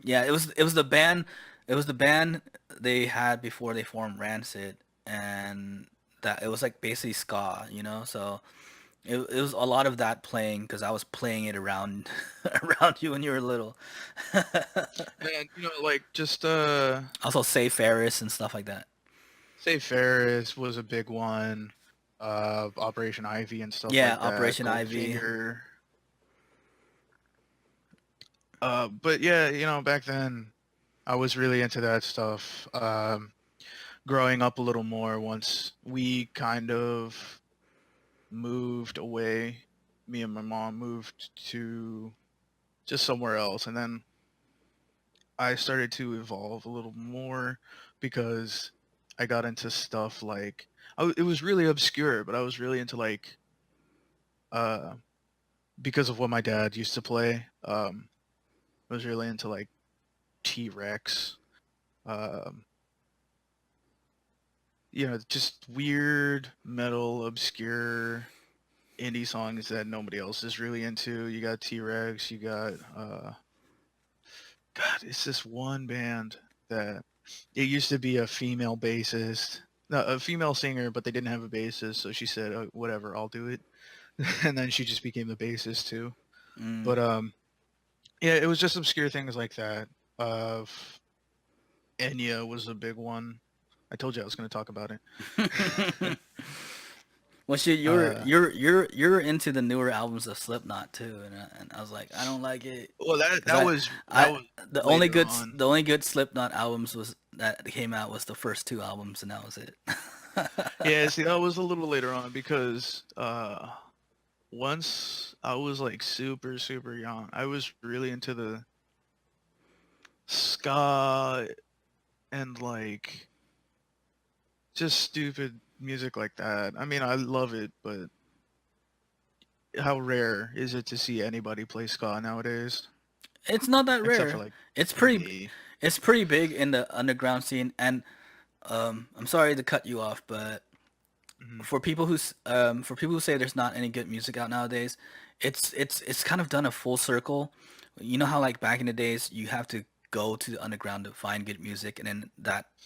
yeah, it was the band they had before they formed Rancid, and that it was like basically ska, So it was a lot of that playing because I was playing it around around you when you were little. And like just Also, Say Ferris and stuff like that. say Ferris was a big one. Operation Ivy and stuff Yeah, like that. Operation Ivy. Goldfinger. But yeah, back then I was really into that stuff. Growing up a little more once we kind of moved away, me and my mom moved to just somewhere else, and then I started to evolve a little more because I got into stuff like it was really obscure, but I was really into like uh because of what my dad used to play. I was really into like T Rex, um, just weird metal, obscure indie songs that nobody else is really into. You got T-Rex, you got God, it's this one band that it used to be a female bassist, no, a female singer, but they didn't have a bassist, so she said, "Whatever, I'll do it," and then she just became the bassist too. Mm. But yeah, it was just obscure things like that. Of Enya was a big one. I told you I was going to talk about it. Well, shit, you're uh, you're you're you're into the newer albums of Slipknot too, and I was like, I don't like it well, that because that was that was the only later good on. the only good Slipknot albums was that came out was the first two albums, and that was it. Yeah, see, that was a little later on because once I was like super super young, I was really into the ska and like just stupid music like that. I mean, I love it, but how rare is it to see anybody play ska nowadays? It's not that Except for rare. like It's pretty me. it's pretty big in the underground scene, and I'm sorry to cut you off, but Hmm. for people who say there's not any good music out nowadays, it's kind of done a full circle. You know how like back in the days you have to go to the underground to find good music, and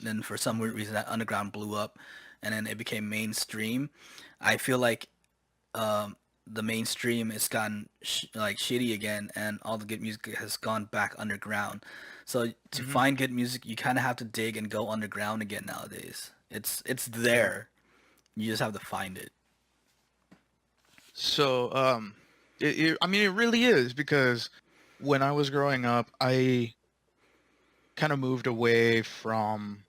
then for some weird Hmm. reason that underground blew up, and then it became mainstream. I feel like um, the mainstream has gotten like shitty again, and all the good music has gone back underground. So to Hmm. find good music, you kind of have to dig and go underground again nowadays. It's Yeah. there. You just have to find it. So, I mean, it really is because when I was growing up, I kind of moved away from.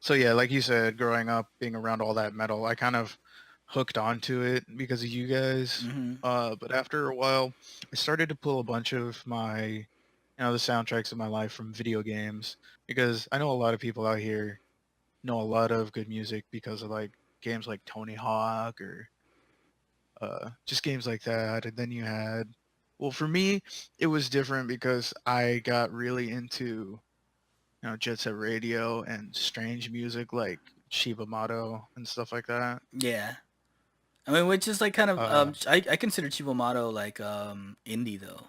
So yeah, like you said, growing up, being around all that metal, I kind of hooked onto it because of you guys. Hmm. But after a while, I started to pull a bunch of the soundtracks of my life from video games because I know a lot of people out here know a lot of good music because of like games like Tony Hawk or just games like that. And then you had, well, for me, it was different because I got really into Jet Set Radio and strange music like Shiba Mato and stuff like that. Yeah, I mean, which is like kind of Uh, I consider Chibomato like indie though,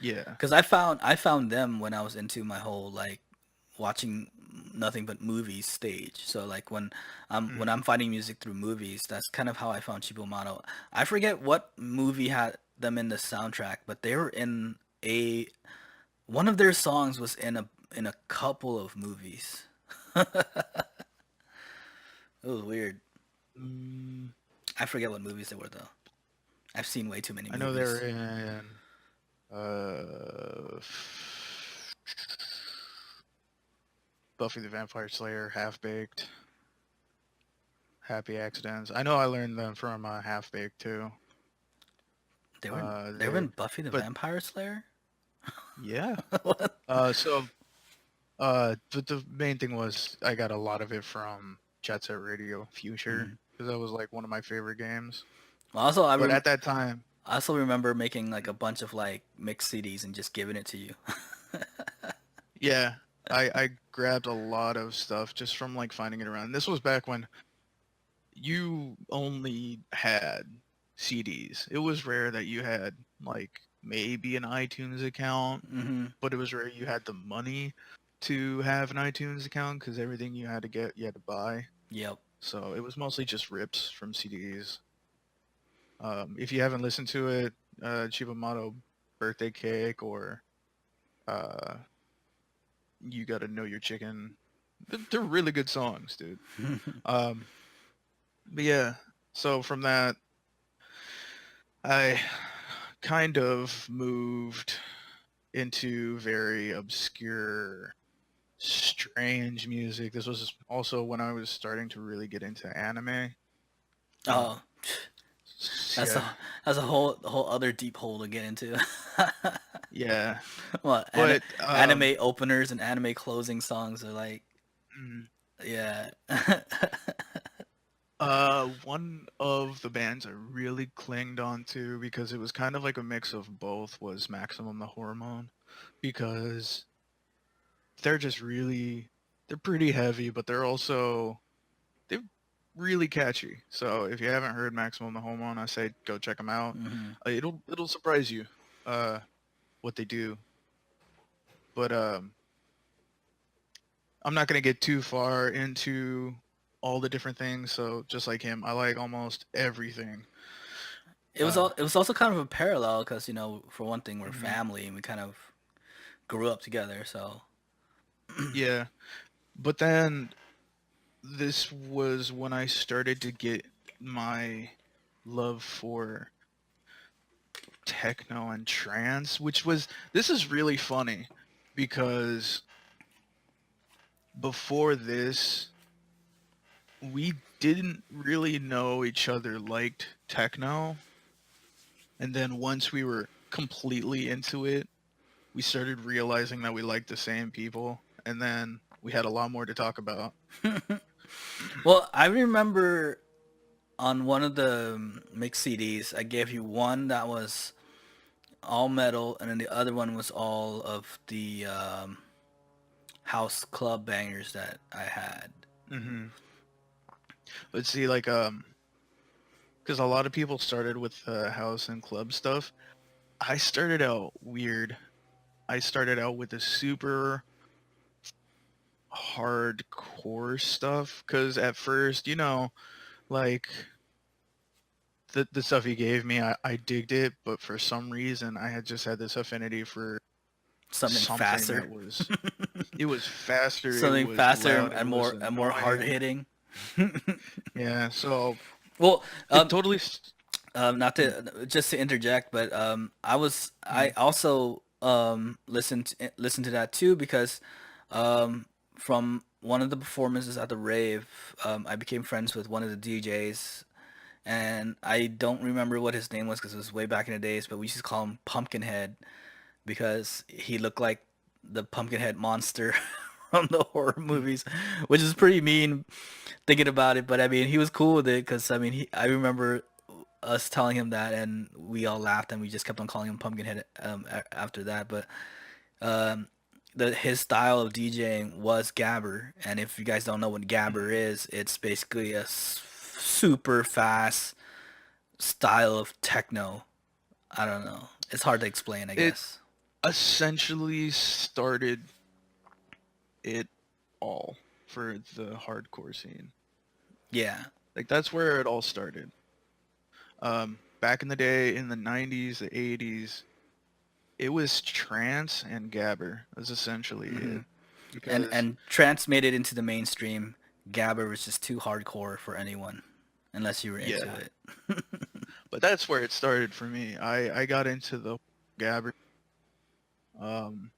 yeah. because I found them when I was into my whole like watching nothing but movies stage. So like when Mhm. I'm finding music through movies, that's kind of how I found Chibomato. I forget what movie had them in the soundtrack, but they were in a one of their songs was in a couple of movies. It was weird. Mm, I forget what movies they were though. I've seen way too many I know they're movies. in uh, Buffy the Vampire Slayer, Half Baked, Happy Accidents. I know I learned them from Half Baked too. They were They, in Buffy the but Vampire Slayer. yeah. What? So but the main thing was I got a lot of it from Jet Set Radio Future Mm. because that was like one of my favorite games. Well, also But at that time, I also remember making like a bunch of like mixed CDs and just giving it to you. yeah, I grabbed a lot of stuff just from like finding it around. This was back when you only had CDs. It was rare that you had like maybe an iTunes account, Hmm. but it was rare you had the money to have an iTunes account because everything you had to buy. Yep. So it was mostly just rips from CDs. If you haven't listened to it, Chibamato Birthday Cake or uh, You Gotta Know Your Chicken, they're really good songs, dude. Um, but yeah, so from that, I kind of moved into very obscure, strange music. This was also when I was starting to really get into anime. Oh, Um, that's yeah, a whole other deep hole to get into. yeah, Well, but anime openers and anime closing songs are like, mm, yeah. one of the bands I really clinged on to because it was kind of like a mix of both was Maximum the Hormone because they're just really they're pretty heavy, but they're also really catchy. So if you haven't heard Maximum the Hormone, I say go check them out. Hmm. It'll surprise you uh, what they do. But I'm not gonna get too far into all the different things. So just like him, I like almost everything. Uh, It was also kind of a parallel because for one thing we're mhm. family and we kind of grew up together. So Yeah, but then this was when I started to get my love for techno and trance, which was this is really funny because before this we didn't really know each other liked techno, and then once we were completely into it, we started realizing that we liked the same people, and then we had a lot more to talk about. well, I remember on one of the mix CDs, I gave you one that was all metal, and then the other one was all of the house club bangers that I had. Hmm. Let's see, like because a lot of people started with house and club stuff. I started out weird. I started out with the super hardcore stuff because at first, like the stuff he gave me, I digged it, but for some reason, I had just had this affinity for Something something faster, that it was faster, it something was faster loud, it and was more hard annoying. hitting. Yeah, so Well, it totally. not Mm, to just to interject, but I mm, also listened to that too because from one of the performances at the rave, I became friends with one of the DJs, and I don't remember what his name was because it was way back in the days, but we used to call him Pumpkinhead because he looked like the Pumpkinhead monster from the horror mm, movies, which is pretty mean thinking about it. But I mean, he was cool with it because I remember us telling him that, and we all laughed, and we just kept on calling him Pumpkinhead after that. But um, his style of DJing was Gabber, and if you guys don't know what Gabber mm. is, it's basically a super fast style of techno. I don't know. It's hard to explain, I It guess. essentially started it all for the hardcore scene. Yeah. Like that's where it all started. Back in the day, in the '90s, the '80s, it was trance and gabber. That's essentially Hmm. it. Because And trance made it into the mainstream. Gabber was just too hardcore for anyone, unless you were into yeah, it. but that's where it started for me. I got into the gabber, um,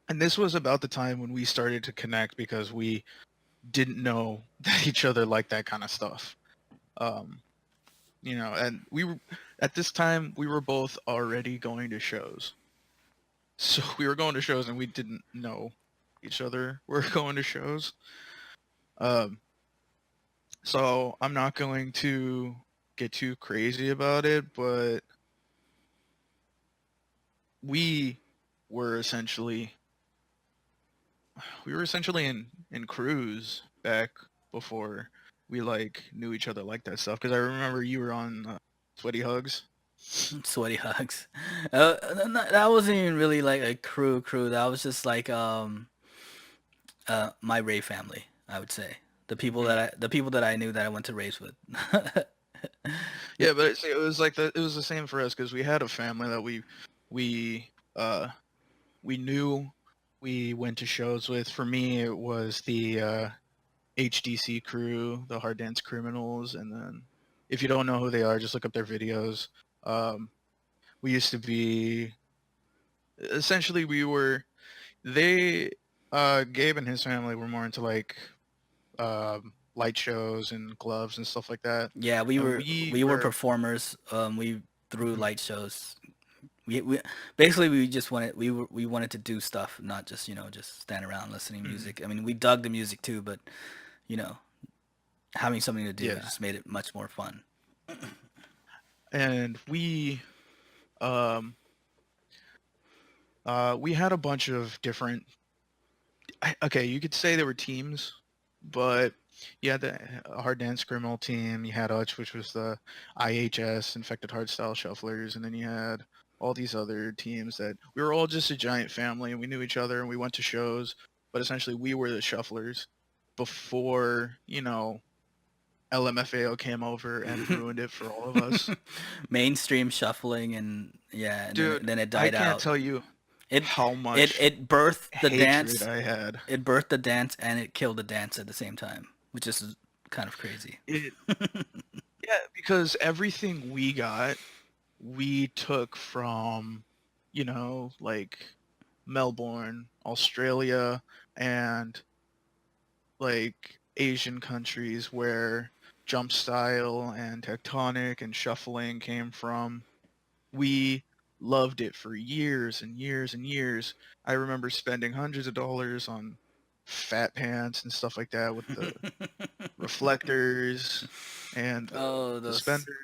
and this was about the time when we started to connect because we didn't know that each other liked that kind of stuff. Um, and we were at this time we were both already going to shows. So we were going to shows and we didn't know each other were going to shows. Um, so I'm not going to get too crazy about it, but we were essentially we were essentially in crews back before we like knew each other like that stuff. Because I remember you were on Sweaty Hugs. Sweaty hugs. That wasn't even really like a crew. That was just like my rave family, I would say. Hmm. The people that I knew that I went to raves with. Yeah, but it was like it was the same for us because we had a family that we uh we knew, we went to shows with. For me, it was the HDC crew, the Hard Dance Criminals, and then if you don't know who they are, just look up their videos. Um, we used to be essentially we were they Gabe and his family were more into like light shows and gloves and stuff like that, Yeah, and we we were were. performers. We threw Mhm, light shows. We basically we just wanted we wanted to do stuff, not just just stand around listening mhm. music. I mean, we dug the music too, but you know having something to do Yeah, just made it much more fun. and um we had a bunch of different. Okay, you could say they were teams, but You had the hard dance criminal team. You had Hutch, which was the IHS infected hardstyle shufflers, and then you had all these other teams that we were all just a giant family, and we knew each other, and we went to shows. But essentially, we were the shufflers before LMFAO came over and ruined it for all of us. Mainstream shuffling, and yeah, and then Dude, then it I died can't out. tell you It how it much it birthed the hatred dance. I had. It birthed the dance and it killed the dance at the same time, which is kind of crazy. It Yeah, because everything we got, we took from, like Melbourne, Australia, and like Asian countries where jump style and tectonic and shuffling came from. We loved it for years and years and years. I remember spending hundreds of dollars on fat pants and stuff like that with the reflectors and the Oh, those suspenders.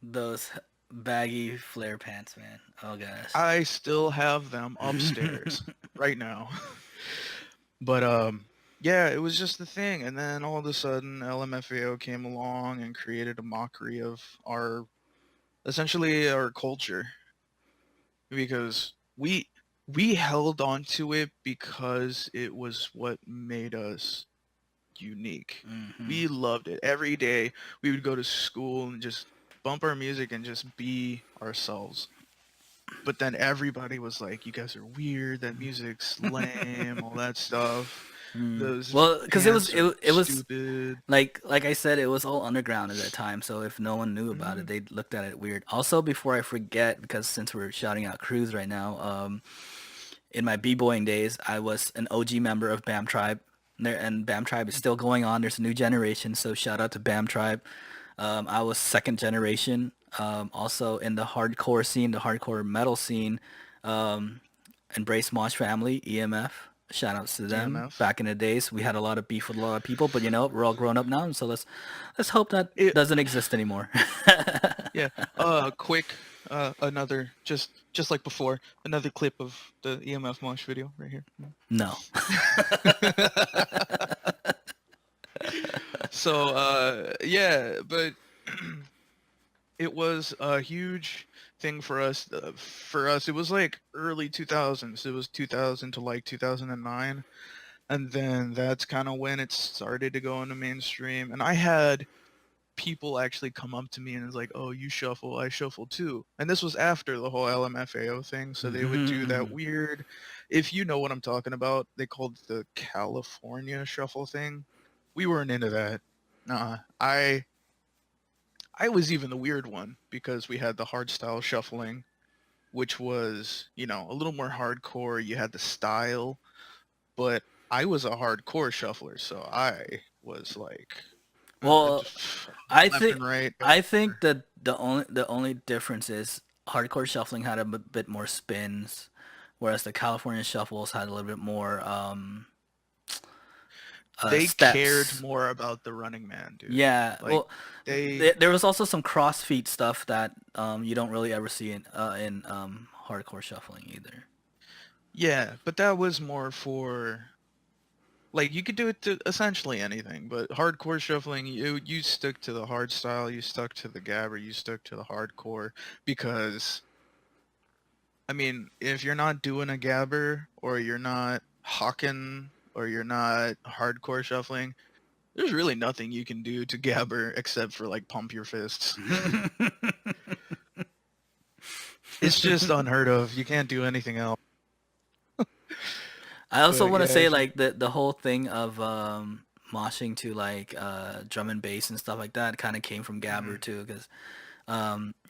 those baggy flare pants, man. Oh gosh. I still have them upstairs right now. But yeah, it was just the thing. And then all of a sudden LMFAO came along and created a mockery of our essentially our culture because we held on to it because it was what made us unique. Hmm. We loved it. Every day we would go to school and just bump our music and just be ourselves. But then everybody was like, "You guys are weird. That music's lame. All that stuff. Mm. Those Well, because it was pants are it was stupid." like I said, it was all underground at that time. So if no one knew about it, Mhm. they looked at it weird. Also, before I forget, because since we're shouting out crews right now, in my b-boying days, I was an OG member of BAM Tribe. And BAM Tribe is still going on. There's a new generation, so shout out to BAM Tribe. I was second generation. Also in the hardcore scene, the hardcore metal scene. Um, Embrace Mosh Family, EMF. Shout outs to them. EMF. Back in the days, we had a lot of beef with a lot of people, but you know, we're all grown up now, so let's hope that It doesn't exist anymore. Yeah. Quick. Another just like before. Another clip of the EMF Mosh video right here. No. So yeah, but it was a huge thing for us. For us, it was like early 2000s. It was 2000 to like 2009, and then that's kind of when it started to go into mainstream. And I had people actually come up to me and is like, "Oh, you shuffle, I shuffle too." And this was after the whole LMFAO thing, so they would do that weird, if you know what I'm talking about, they called the California shuffle thing. We weren't into that. Nah, I was even the weird one because we had the hard style shuffling, which was, a little more hardcore. You had the style, but I was a hardcore shuffler, so I was like Well, I left think and right I everywhere. think that the only difference is hardcore shuffling had a bit more spins, whereas the California shuffles had a little bit more They cared steps. more about the Running Man, dude. Yeah, Like well, they, there was also some cross feet stuff that you don't really ever see in hardcore shuffling either. yeah, but that was more for like you could do it to essentially anything, but hardcore shuffling, you stuck to the hard style, you stuck to the gabber, you stuck to the hardcore because I mean, if you're not doing a gabber or you're not hawking or you're not hardcore shuffling, there's really nothing you can do to gabber except for like pump your fists. It's just unheard of. You can't do anything else. I also But want to yeah, say if you like the whole thing of moshing to like drum and bass and stuff like that kind of came from Gabber mhm, too, because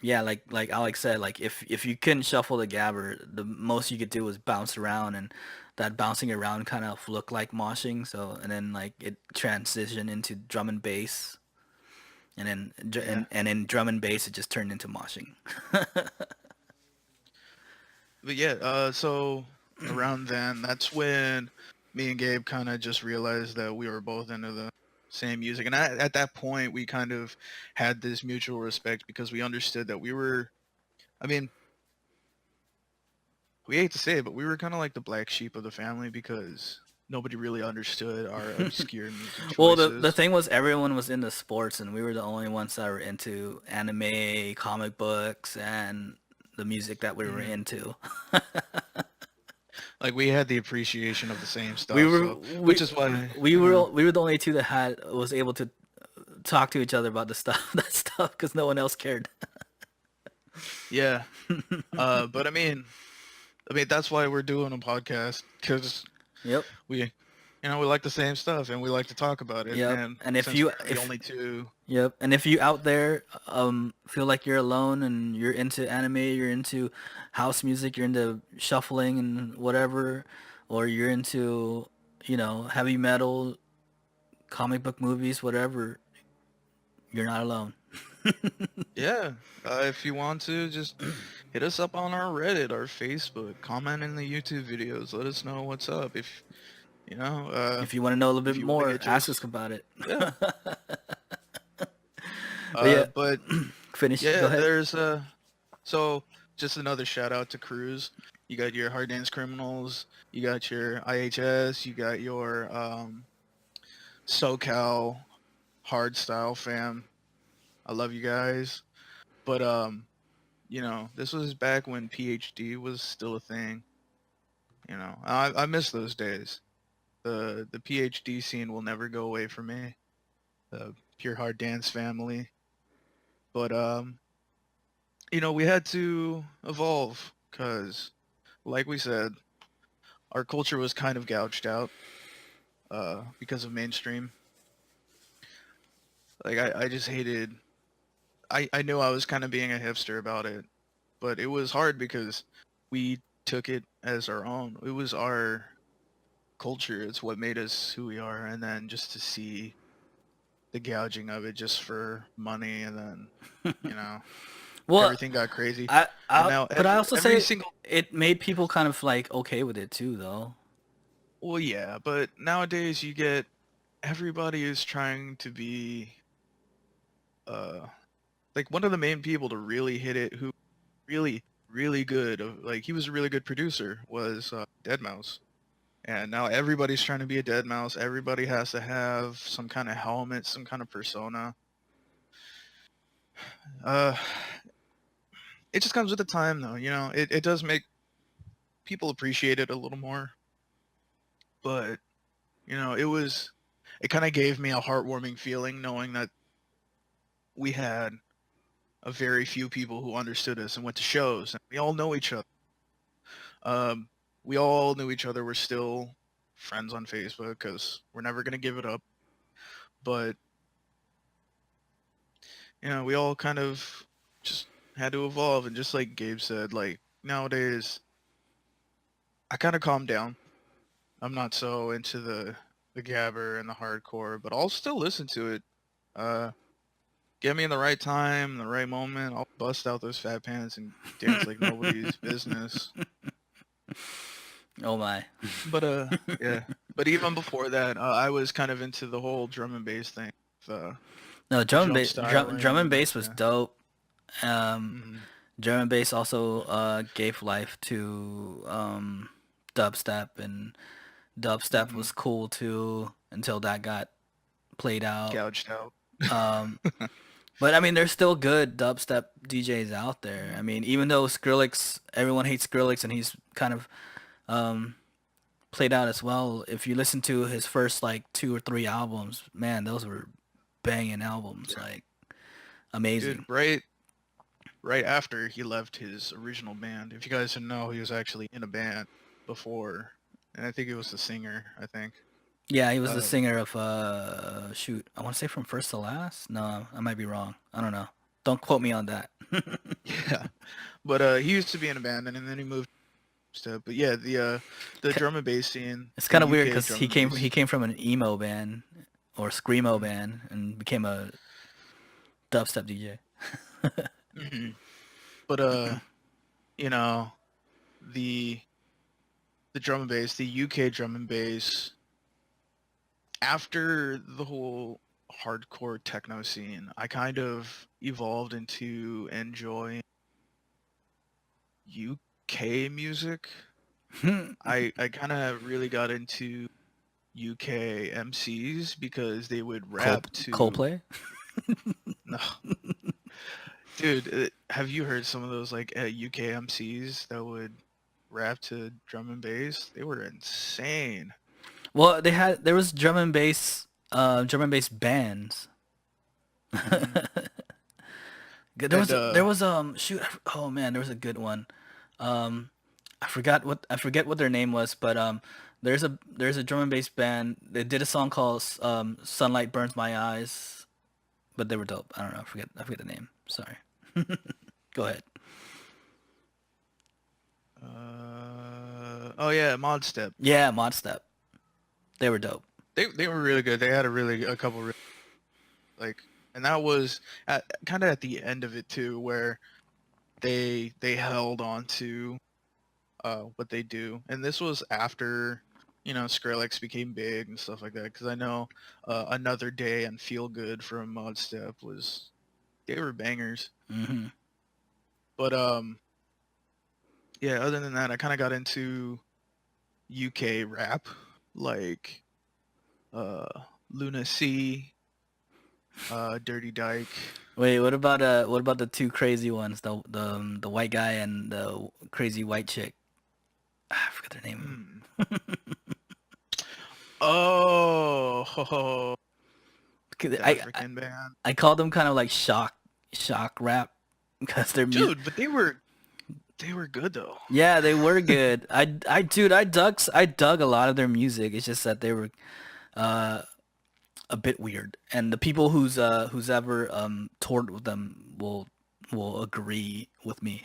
yeah, like Alex said, like if you couldn't shuffle the Gabber, the most you could do was bounce around, and that bouncing around kind of looked like moshing. So and then like it transitioned into drum and bass, and then yeah. and in drum and bass it just turned into moshing. But yeah, so around then, that's when me and Gabe kind of just realized that we were both into the same music. And at that point, we kind of had this mutual respect because we understood that we were, I mean, we hate to say it, but we were kind of like the black sheep of the family because nobody really understood our obscure music Well, the choices. thing was everyone was into sports, and we were the only ones that were into anime, comic books, and the music that we were Hmm. into. Like we had the appreciation of the same we stuff, were so we which is why, we were the only two that had was able to talk to each other about the stuff that stuff because no one else cared. yeah. But I mean that's why we're doing a podcast because Yep. we, we like the same stuff and we like to talk about it. Yep. And And if since you we're the if only two, Yep. And if you out there feel like you're alone and you're into anime, you're into house music, you're into shuffling and whatever, or you're into, heavy metal, comic book movies, whatever, you're not alone. yeah, if you want to, just hit us up on our Reddit, our Facebook, comment in the YouTube videos. Let us know what's up. If you know, If you want to know a little bit if you want to more, get ask us just about it. yeah. But yeah, But finish. Go yeah, ahead. there's so just another shout out to Cruz. You got your Hard Dance Criminals, you got your IHS, you got your SoCal Hardstyle fam. I love you guys. But this was back when PhD was still a thing. I miss those days. The PhD scene will never go away from me. The Pure Hard Dance family. But we had to evolve because, like we said, our culture was kind of gouged out because of mainstream. Like I just hated. I knew I was kind of being a hipster about it, but it was hard because we took it as our own. It was our culture. It's what made us who we are, and then just to see the gouging of it just for money, and then you know Well, everything got crazy, and I now but I every also every say single. it made people kind of like okay with it too, though. Well, yeah, but nowadays you get everybody is trying to be uh like one of the main people to really hit it, who really really good, like he was a really good producer, was Dead Mouse. And now everybody's trying to be a Dead Mouse. Everybody has to have some kind of helmet, some kind of persona. uh it just comes with the time, though. It does make people appreciate it a little more. But it kind of gave me a heartwarming feeling knowing that we had a very few people who understood us and went to shows, and we all know each other. Um, we all knew each other. We're still friends on Facebook because we're never gonna give it up. But we all kind of just had to evolve, and just like Gabe said, like nowadays, I kind of calmed down. I'm not so into the gabber and the hardcore, but I'll still listen to it. Uh, get me in the right time, the right moment. I'll bust out those fat pants and dance like nobody's business. Oh my. But yeah. But even before that, I was kind of into the whole drum and bass thing, uh, No, jump drum and styling. bass was Yeah. dope. Um, Hmm. drum and bass also gave life to dubstep, and dubstep Hmm. was cool too until that got played out. Gouged out. Um, but I mean, there's still good dubstep DJs out there. I mean, even though Skrillex, everyone hates Skrillex, and he's kind of um, played out as well. If you listen to his first like two or three albums, man, those were banging albums, Yeah. like Dude, amazing. right after he left his original band. If you guys didn't know, he was actually in a band before, and I think it was the singer. I think. Yeah, he was the Um, singer of shoot, I want to say From First to Last. No, I might be wrong. I don't know. Don't quote me on that. yeah, but he used to be in a band, and then he moved to. But yeah, the Ki- drum and bass scene, It's the kind of weird UK because drum he and came bass. he came from an emo band or screamo Mm-hmm. band and became a dubstep DJ. Mm-hmm. But you know, the the drum and bass, the UK drum and bass, after the whole hardcore techno scene, I kind of evolved into enjoying UK music. I kind of really got into. UK MCs because they would rap to Coldplay. no, dude. Have you heard some of those like UK MCs that would rap to drum and bass? They were insane. Well, there was drum and bass bands. Hmm. There And was there was shoot oh man, there was a good one. Um, I forget what their name was, but there's a drum and bass band. They did a song called "Sunlight Burns My Eyes," but they were dope. I don't know. I forget the name. Sorry. Go ahead. oh yeah, Mod Step. Yeah, Mod Step. They were dope. They were really good. They had a couple like, and that was at kind of at the end of it too, where they held on to what they do, and this was after Skrillex became big and stuff like that. Because I know Another Day and Feel Good from Mod Step they were bangers. Hmm. But yeah, other than that, I kind of got into UK rap, like uh, Luna C, Dirty Dyke. Wait, what about the two crazy ones? The white guy and the crazy white chick. Ah, I forgot their name. Hmm. Oh, 'Cause the African band. I call them kind of like shock rap because they're Dude, but they were good though. yeah, they were good. Dude, I dug a lot of their music. It's just that they were uh a bit weird, and the people who's ever toured with them will agree with me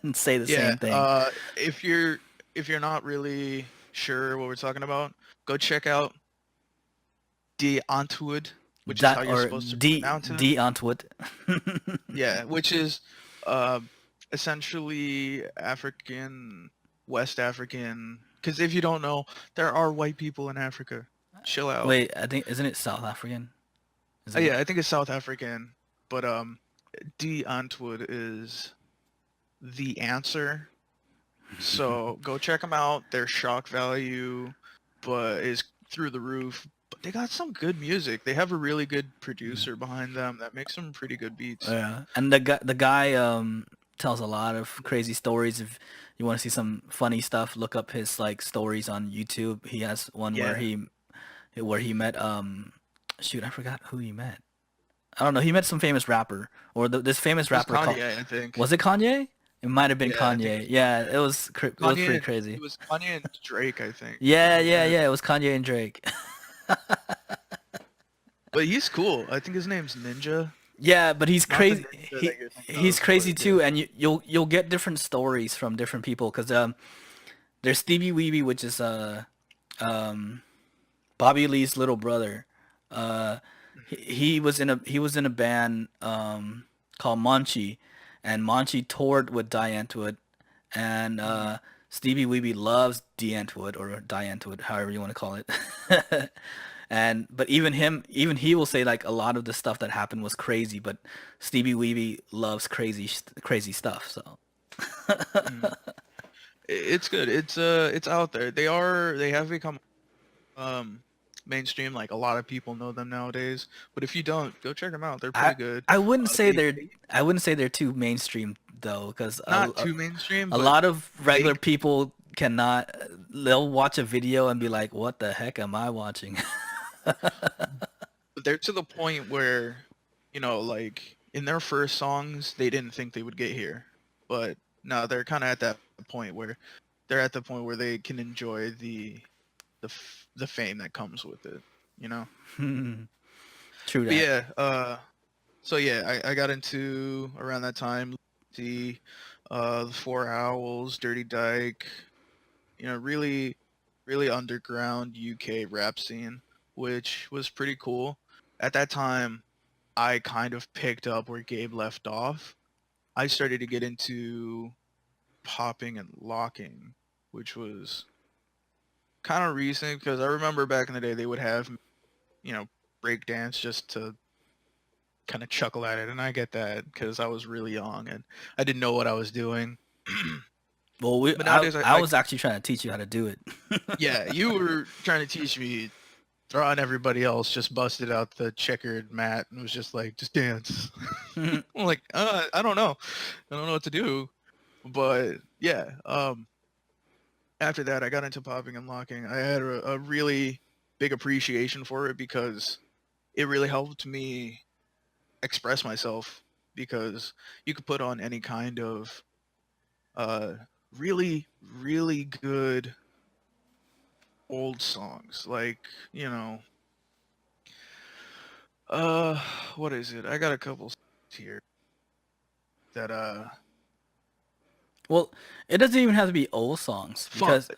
and say the Yeah. same thing. If you're not really sure what we're talking about, go check out De Antwoord, which is how That you're or supposed to pronounce it. D Antwoord. Yeah, which is uh, essentially African, West African. Because if you don't know, there are white people in Africa. Chill out. Wait, I think isn't it South African? Is it Yeah, I think it's South African, but De Antwoord is the answer. So go check them out. Their shock value, but is through the roof. But they got some good music. They have a really good producer behind them that makes some pretty good beats. yeah, and the guy tells a lot of crazy stories. If you want to see some funny stuff, look up his like stories on YouTube. He has one Yeah, where he met shoot, I forgot who he met. I don't know. He met some famous rapper or this famous it was rapper called Kanye, I think. was it Kanye? It might have been Yeah, I think Kanye. Yeah, it was Kanye. pretty crazy. It was Kanye and Drake, I think. Yeah, One of the, It was Kanye and Drake. but he's cool. I think his name's Ninja. Yeah, but he's Not the crazy. ninja that you're thinking He's of, crazy but yeah. too, and you'll get different stories from different people because there's Stevie Weeby, which is um Bobby Lee's little brother. Uh, he was in a band called Monchi, and Monchi toured with Diane Wood, and Mhm. Stevie Weeby loves Diane Wood or Diane Wood, however you want to call it. And but even he will say like a lot of the stuff that happened was crazy, but Stevie Weeby loves crazy stuff. So Mhm. It's good. It's out there. They have become um mainstream. Like a lot of people know them nowadays. But if you don't, go check them out. They're I pretty good. I wouldn't say They I wouldn't say they're too mainstream though, because not too mainstream, a but lot of they regular people cannot. They'll watch a video and be like, "What the heck am I watching?" they're to the point where like in their first songs they didn't think they would get here, but now they're kind of at that point where they can enjoy the fame that comes with it, you know. True But that. yeah, so yeah, I got into around that time the the Four Owls, Dirty Dyke, really really underground UK rap scene, which was pretty cool. At that time I kind of picked up where Gabe left off. I started to get into popping and locking, which was kind of recent because I remember back in the day they would have, break dance just to kind of chuckle at it, and I get that because I was really young and I didn't know what I was doing. Well, But nowadays, I was actually trying to teach you how to do it. yeah, you were trying to teach me. Throwing everybody else just busted out the checkered mat and was just like, just dance. I'm like, I don't know. I don't know what to do. But yeah, after that, I got into popping and locking. I had a really big appreciation for it because it really helped me express myself because you could put on any kind of uh, really, really good old songs. Like, you know, uh, what is it? I got a couple here that Well, it doesn't even have to be old songs funk, because,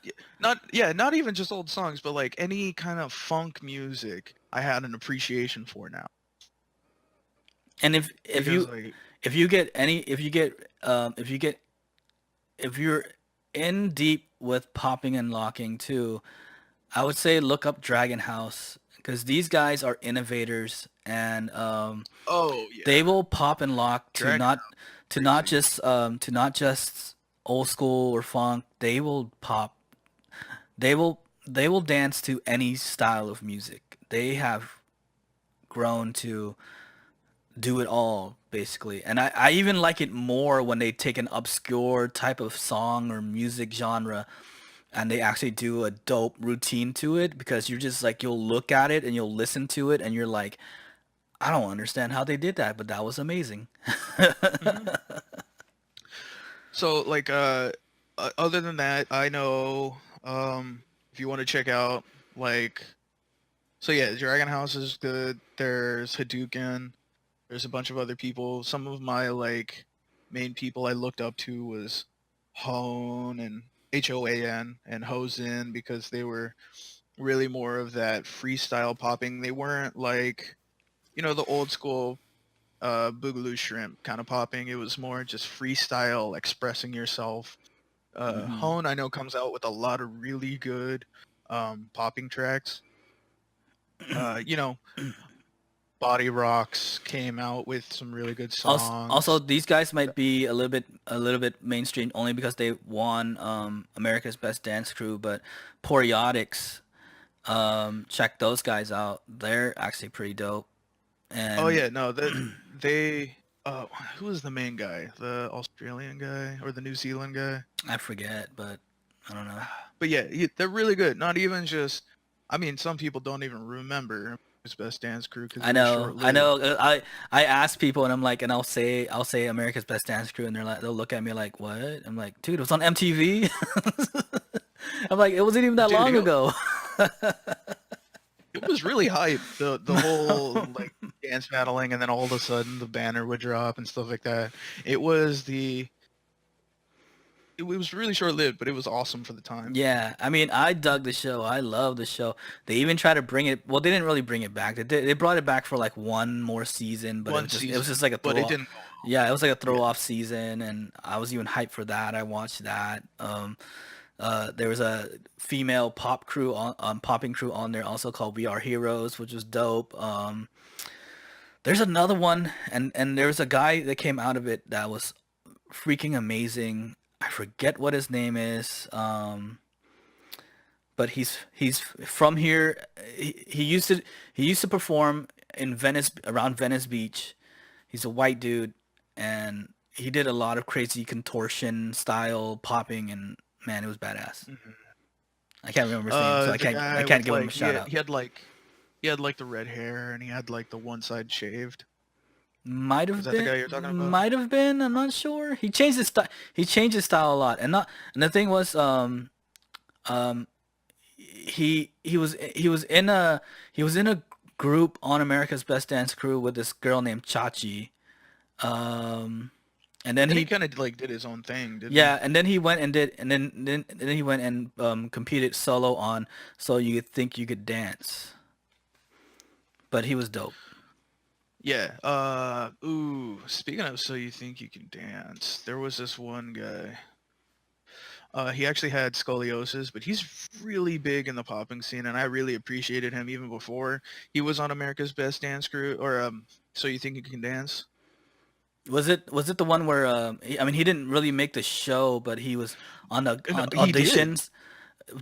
not even just old songs, but like any kind of funk music I had an appreciation for now. and Because like, if you get any if you get if you're in deep with popping and locking too, I would say look up Dragon House because these guys are innovators and oh they yeah, will pop and lock Dragon crazy. to not just old school or funk. They will pop. They will dance to any style of music. They have grown to do it all basically, and I even like it more when they take an obscure type of song or music genre and they actually do a dope routine to it because you're just like you'll look at it and you'll listen to it and you're like, I don't understand how they did that, but that was amazing. Hmm. So like, other than that, I know if you want to check out like, so yeah, Dragon House is good. There's Hadouken. There's a bunch of other people. Some of my like main people I looked up to was Hone and Hoan and Hosen because they were really more of that freestyle popping. They weren't like, the old school Boogaloo Shrimp kind of popping. It was more just freestyle expressing yourself. Hmm. Hone I know comes out with a lot of really good popping tracks. You know, Body Rocks came out with some really good Also, songs. these guys might be a little bit mainstream only because they won America's Best Dance Crew, but Poriotics, check those guys out. They're actually pretty dope. Oh And yeah, no, that they who was the main guy? The Australian guy or the New Zealand guy? I forget, but I don't know. But yeah, they're really good. Not even just, I mean, some people don't even remember his Best Dance Crew because it was short I lived. know. I ask people, and I'm like, and I'll say America's Best Dance Crew, and they're like, they'll look at me like, what? I'm like, dude, it was on MTV. I'm like, it wasn't even that Dude, long ago. it was really hype. The whole like dance battling, and then all of a sudden the banner would drop and stuff like that. It was it was really short lived, but it was awesome for the time. Yeah, I mean, I dug the show. I love the show. They even tried to bring it. Well, they didn't really bring it back. They brought it back for like one more season, but One it was season, just like a but throw it off. didn't go well. Yeah, it was like a throw Yeah. off season, and I was even hyped for that. I watched that. There was a female popping crew on there also called We Are Heroes, which was dope. There's another one, and there was a guy that came out of it that was freaking amazing. I forget what his name is. But he's from here. He used to perform in Venice around Venice Beach. He's a white dude, and he did a lot of crazy contortion style popping, and man, it was badass. Mhm. I can't remember his name, so The I guy can't with give him a like shout out. he had like the red hair and he had like the one side shaved. Is that the guy you're talking about? Might have been. I'm not sure. He changed his style. He changed his style a lot, and not. And the thing was, um, he was in a group on America's Best Dance Crew with this girl named Chachi. Um, and then Then he he kind of like did his own thing, didn't he? yeah, and then he went and did and then he went and competed solo on So You Think You Could Dance. But he was dope. Yeah. Ooh. Speaking of, so you think you can dance? There was this one guy. He actually had scoliosis, but he's really big in the popping scene, and I really appreciated him even before he was on America's Best Dance Crew or So You Think You Can Dance. Was it the one where I mean he didn't really make the show, but he was on the No, on he did. auditions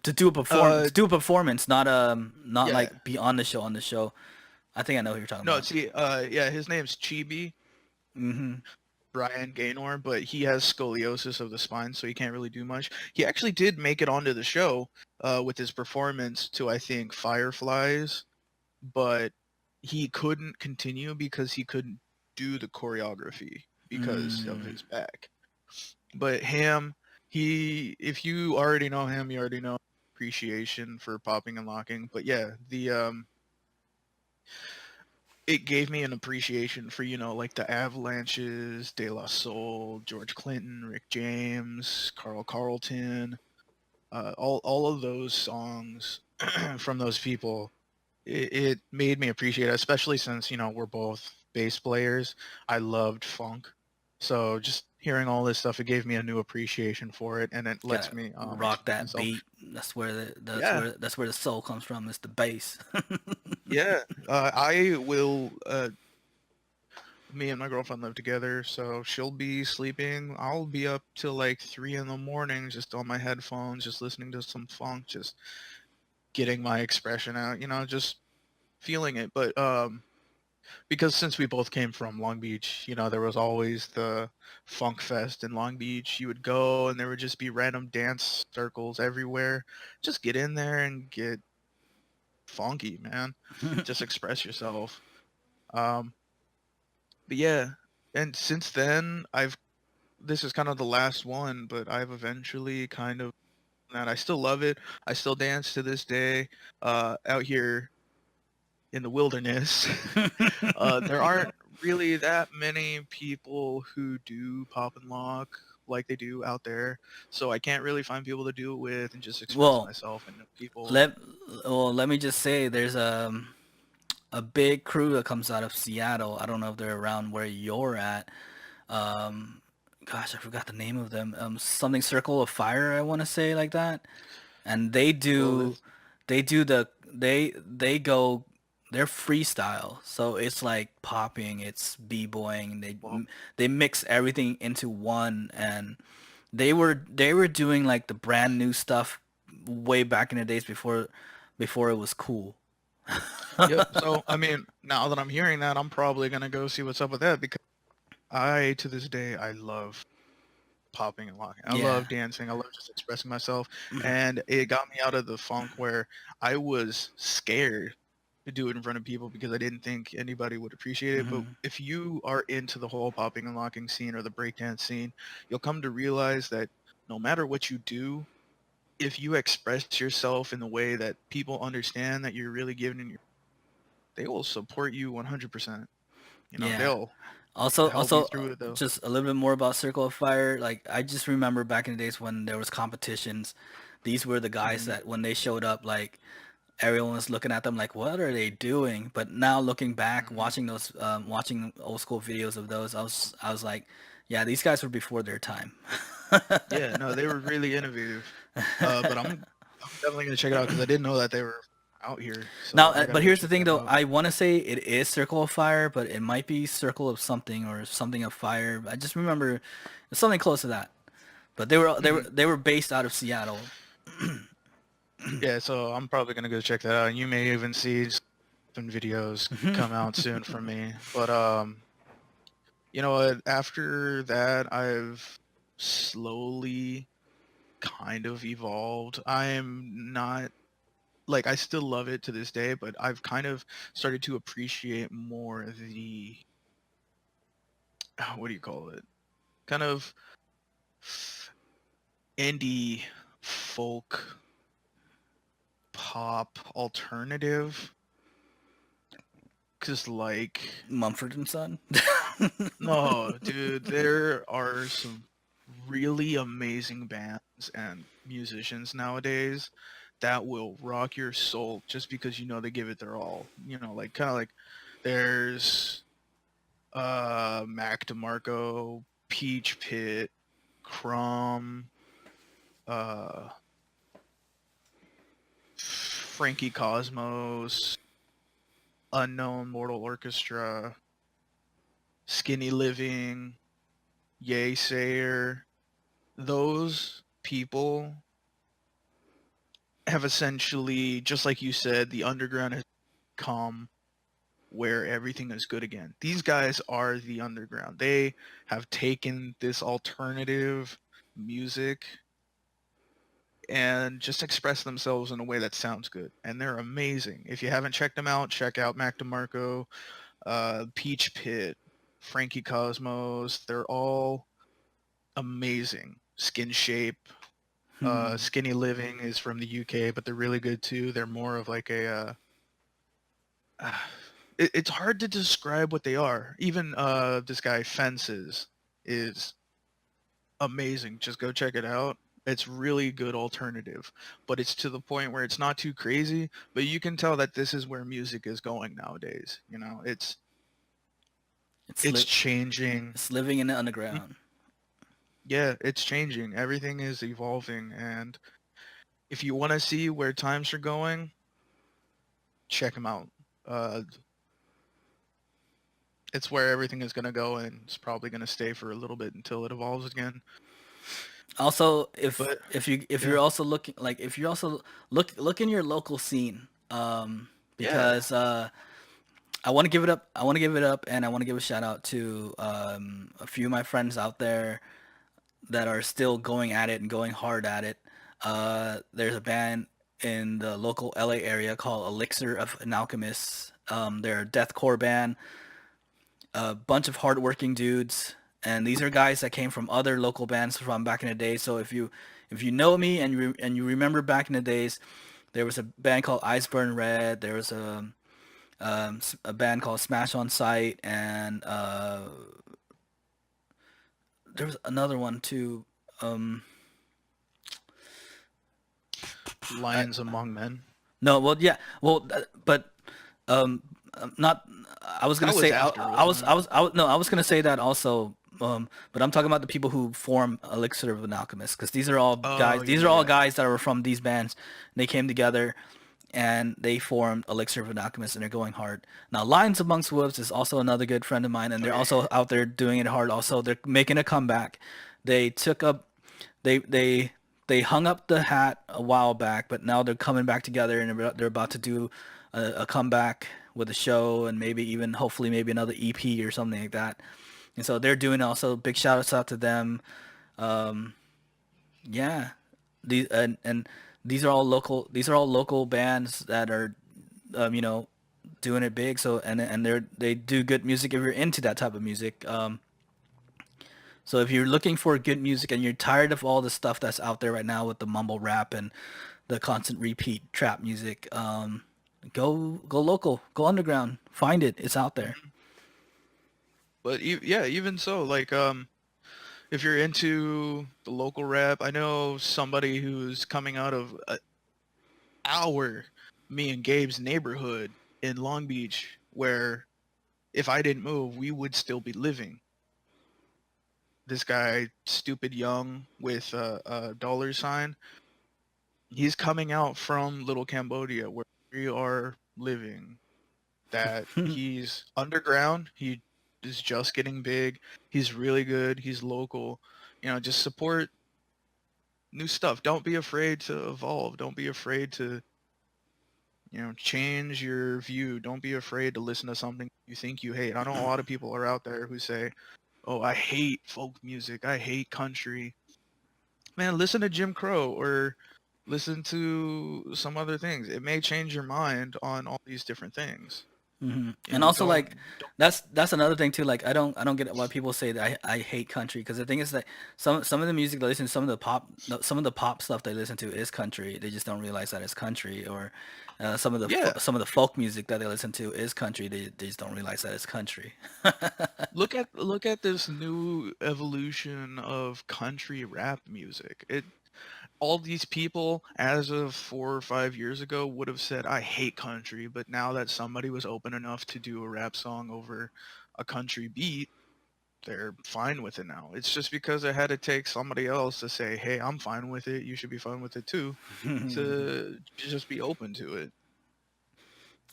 to Uh, do a performance, not yeah. like be on the show on the show. I think I know who you're talking No, about. see, yeah, his name's Chibi Hmm. Brian Gaynor, but he has scoliosis of the spine, so he can't really do much. He actually did make it onto the show, with his performance to I think Fireflies, but he couldn't continue because he couldn't do the choreography because of Mm. his back. But him, if you already know him, you already know appreciation for popping and locking. But yeah, the it gave me an appreciation for like the Avalanches, De La Soul, George Clinton, Rick James, Carl Carlton, all of those songs from those people. It made me appreciate it, especially since we're both bass players. I loved funk, so just hearing all this stuff, it gave me a new appreciation for it, and it lets Gotta me rock express that myself. beat. Yeah, That's where the soul comes from. It's the bass. yeah. I will. Me and my girlfriend live together, so she'll be sleeping. I'll be up till like 3 in the morning, just on my headphones, just listening to some funk, just getting my expression out. Just feeling it. But because since we both came from Long Beach, there was always the Funk Fest in Long Beach. You would go and there would just be random dance circles everywhere. Just get in there and get funky, man. Just express yourself. Um, but yeah, and since then, this is kind of the last one, but I've eventually kind of that I still love it. I still dance to this day, out here in the wilderness. There aren't really that many people who do pop and lock like they do out there, so I can't really find people to do it with and just express well, myself and know people. let let me just say there's a big crew that comes out of Seattle. I don't know if they're around where you're at. Um, Gosh, I forgot the name of them. Something Circle of Fire, I want to say like that. And Well, it's they go they're freestyle. So it's like popping, it's b-boying. well, They mix everything into one, and they were doing like the brand new stuff way back in the days before it was cool. yep. So I mean, now that I'm hearing that, I'm probably gonna go see what's up with that because to this day, I love popping and locking. I Yeah. love dancing. I love just expressing myself, and it got me out of the funk where I was scared to do it in front of people because I didn't think anybody would appreciate it. But Hmm. if you are into the whole popping and locking scene or the breakdance scene, you'll come to realize that no matter what you do, if you express yourself in the way that people understand that you're really giving your, they will support you 100%. Yeah. They'll help you Also, through it though. just a little bit more about Circle of Fire. Like, I just remember back in the days when there was competitions, these were the guys Hmm. that when they showed up, like everyone was looking at them like, what are they doing? But now looking back, Hmm. watching old school videos of those, I was like, yeah, these guys were before their time. Yeah, no, they were really innovative. But I'm definitely gonna check it out because I didn't know that they were out here. Now, So I but gotta go here's the check thing that though. out. I want to say it is Circle of Fire, but it might be Circle of something or something of Fire. I just remember something close to that. But Hmm. they were based out of Seattle. Yeah, so I'm probably gonna go check that out, and you may even see some videos come out soon from me. But you know what? After that, I've slowly kind of evolved. I'm not like I still love it to this day, but I've kind of started to appreciate more the what do you call it? Kind of indie folk pop alternative. Cause Mumford and Son. no, dude, there are some really amazing bands and musicians nowadays that will rock your soul just because they give it their all. Like kind of like there's Mac DeMarco, Peach Pit, Crumb, uh Frankie Cosmos, Unknown Mortal Orchestra, Skinny Living, Yay Sayer, those people have essentially, just like you said, the underground has come where everything is good again. These guys are the underground. They have taken this alternative music and just express themselves in a way that sounds good. And they're amazing. If you haven't checked them out, check out Mac DeMarco, Peach Pit, Frankie Cosmos. They're all amazing. Skin Shape, Skinny Living is from the UK, but they're really good too. They're more of like it's hard to describe what they are. Even this guy Fences is amazing. Just go check it out. It's really good alternative, but it's to the point where it's not too crazy, but you can tell that this is where music is going nowadays. You know, It's it's changing. it's living in the underground. Yeah, it's changing. Everything is evolving, and if you want to see where times are going, check them out. Uh, it's where everything is going to go, and it's probably going to stay for a little bit until it evolves again. Also, But if yeah, you're also looking like if you're also look in your local scene, yeah, because I want to give it up. I want to give it up, and I want to give a shout out to a few of my friends out there that are still going at it and going hard at it. There's a band in the local LA area called Elixir of an Alchemist. They're a deathcore band, a bunch of hardworking dudes, and these are guys that came from other local bands from back in the day. So if you know me and you remember back in the days, there was a band called Iceburn Red. There was a band called Smash on Sight, and there was another one too. Um, I, Lions Among Men. no, well, yeah, well, but um, not. I was gonna That was say after, wasn't it? no, I was gonna say that also. But I'm talking about the people who form Elixir of an Alchemist, because these are all Oh guys. yeah, These are all yeah. guys that were from these bands. They came together and they formed Elixir of an Alchemist, and they're going hard. Now, Lions Amongst Wolves is also another good friend of mine, and Oh they're yeah. also out there doing it hard. Also, they're making a comeback. They took up, they they they hung up the hat a while back, but now they're coming back together, and they're about to do a comeback with a show, and maybe even hopefully maybe another EP or something like that. And so they're doing also big shout outs out to them. Um, yeah, and these are all local. These are all local bands that are, you know, doing it big. So and they do good music if you're into that type of music. So if you're looking for good music and you're tired of all the stuff that's out there right now with the mumble rap and the constant repeat trap music, go local, go underground, find it. It's out there. Mhm. But yeah, even so, like if you're into the local rap, I know somebody who's coming out of our me and Gabe's neighborhood in Long Beach, where if I didn't move, we would still be living. This guy, Stupid Young with a dollar sign, he's coming out from Little Cambodia, where we are living. That he's underground. He is just getting big. He's really good. He's local. You know, just support new stuff. Don't be afraid to evolve. Don't be afraid to, you know, change your view. Don't be afraid to listen to something you think you hate. I know a lot of people are out there who say, "Oh, I hate folk music. I hate country." Man, listen to Jim Crow or listen to some other things. It may change your mind on all these different things. You And know, also like don't that's another thing too. Like I don't get why people say that I hate country, because the thing is that some of the music they listen to, some of the pop no, some of the pop stuff they listen to is country. They just don't realize that it's country. Or yeah, some of the folk music that they listen to is country. They just don't realize that it's country. look at this new evolution of country rap music. It all these people as of 4 or 5 years ago would have said I hate country, but now that somebody was open enough to do a rap song over a country beat, they're fine with it now. It's just because it had to take somebody else to say, "Hey, I'm fine with it. You should be fine with it too," to just be open to it.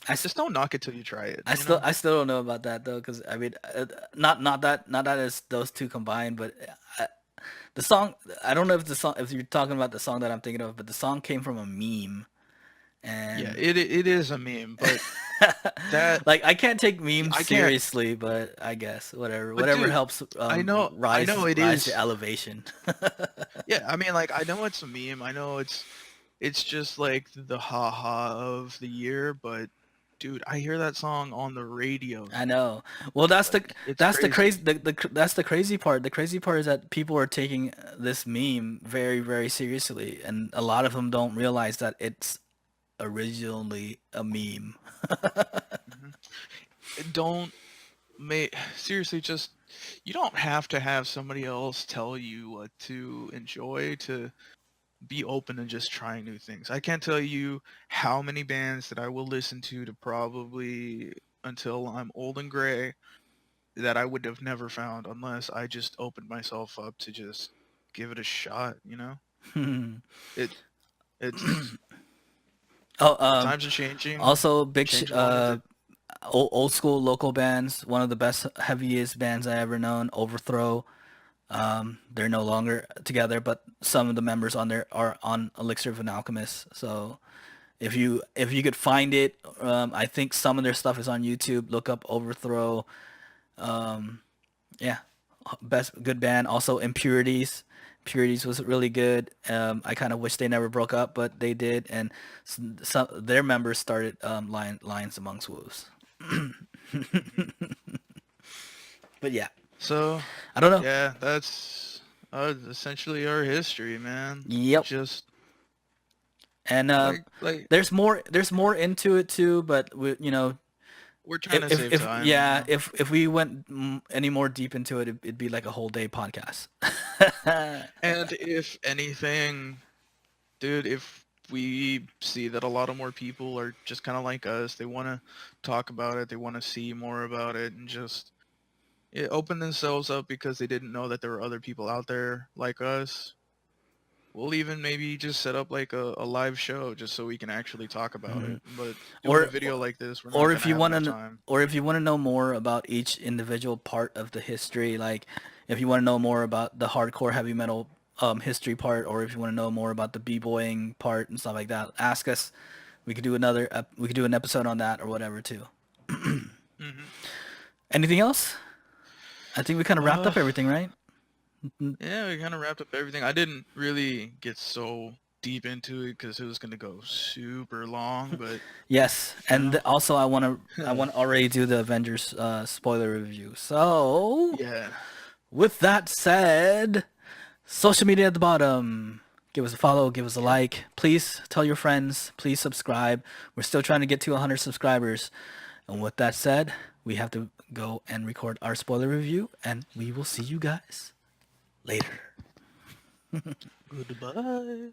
I, s- Just don't knock it till you try it, I you still know? I still don't know about that though, because I mean, not that it's those two combined, but uh, the song, I don't know if the song, if you're talking about the song that I'm thinking of, but the song came from a meme, Yeah, and it is a meme, but that like I can't take memes I can't. seriously, but I guess But whatever dude, helps I know it rise to is. elevation. Yeah, I mean, like I know it's a meme. I know it's just like the haha of the year, but dude, I hear that song on the radio, I know. Well, like it's that's the crazy crazy. that's the crazy part. The crazy part is that people are taking this meme very seriously, and a lot of them don't realize that it's originally a meme. Hmm. Don't make seriously just you don't have to have somebody else tell you what to enjoy to be open and just trying new things. I can't tell you how many bands that I will listen to probably until I'm old and gray that I would have never found unless I just opened myself up to just give it a shot, you know? It it's Oh, times are changing, also change along with it. old school local bands. One of the best heaviest bands I ever known, Overthrow. They're no longer together, but some of the members on there are on Elixir of an Alchemist. So if you could find it, I think some of their stuff is on YouTube. Look up Overthrow. Yeah, best good band. Also Impurities. Impurities was really good. I kind of wish they never broke up, but they did, and some their members started Lions Amongst Wolves. Mhm. But yeah, So, I don't know. yeah, that's essentially our history, man. Yep. Just And like there's more into it too, but we're trying to save if time, you yeah, know. if we went any more deep into it, it'd be like a whole day podcast. And if anything, dude, if we see that a lot of more people are just kind of like us, they want to talk about it, they want to see more about it, and just open themselves up because they didn't know that there were other people out there like us. We'll even maybe just set up like a live show just so we can actually talk about Mhm. it. But doing a Or video like this, we're not or gonna if you have want enough to time. or if you want to know more about each individual part of the history, like if you want to know more about the hardcore heavy metal history part, or if you want to know more about the b-boying part and stuff like that, ask us. We could do we could do an episode on that or whatever too. Hmm. Anything else? I think we kind of wrapped Uh, up everything, right? yeah, we kind of wrapped up everything. I didn't really get so deep into it because it was gonna go super long, but Yes, you and know, I want to already do the Avengers spoiler review. So, yeah, with that said, social media at the bottom. Give us a follow, give us a yeah. like. Please tell your friends, please subscribe. We're still trying to get to 100 subscribers. And with that said, we have to go and record our spoiler review and we will see you guys later. Goodbye.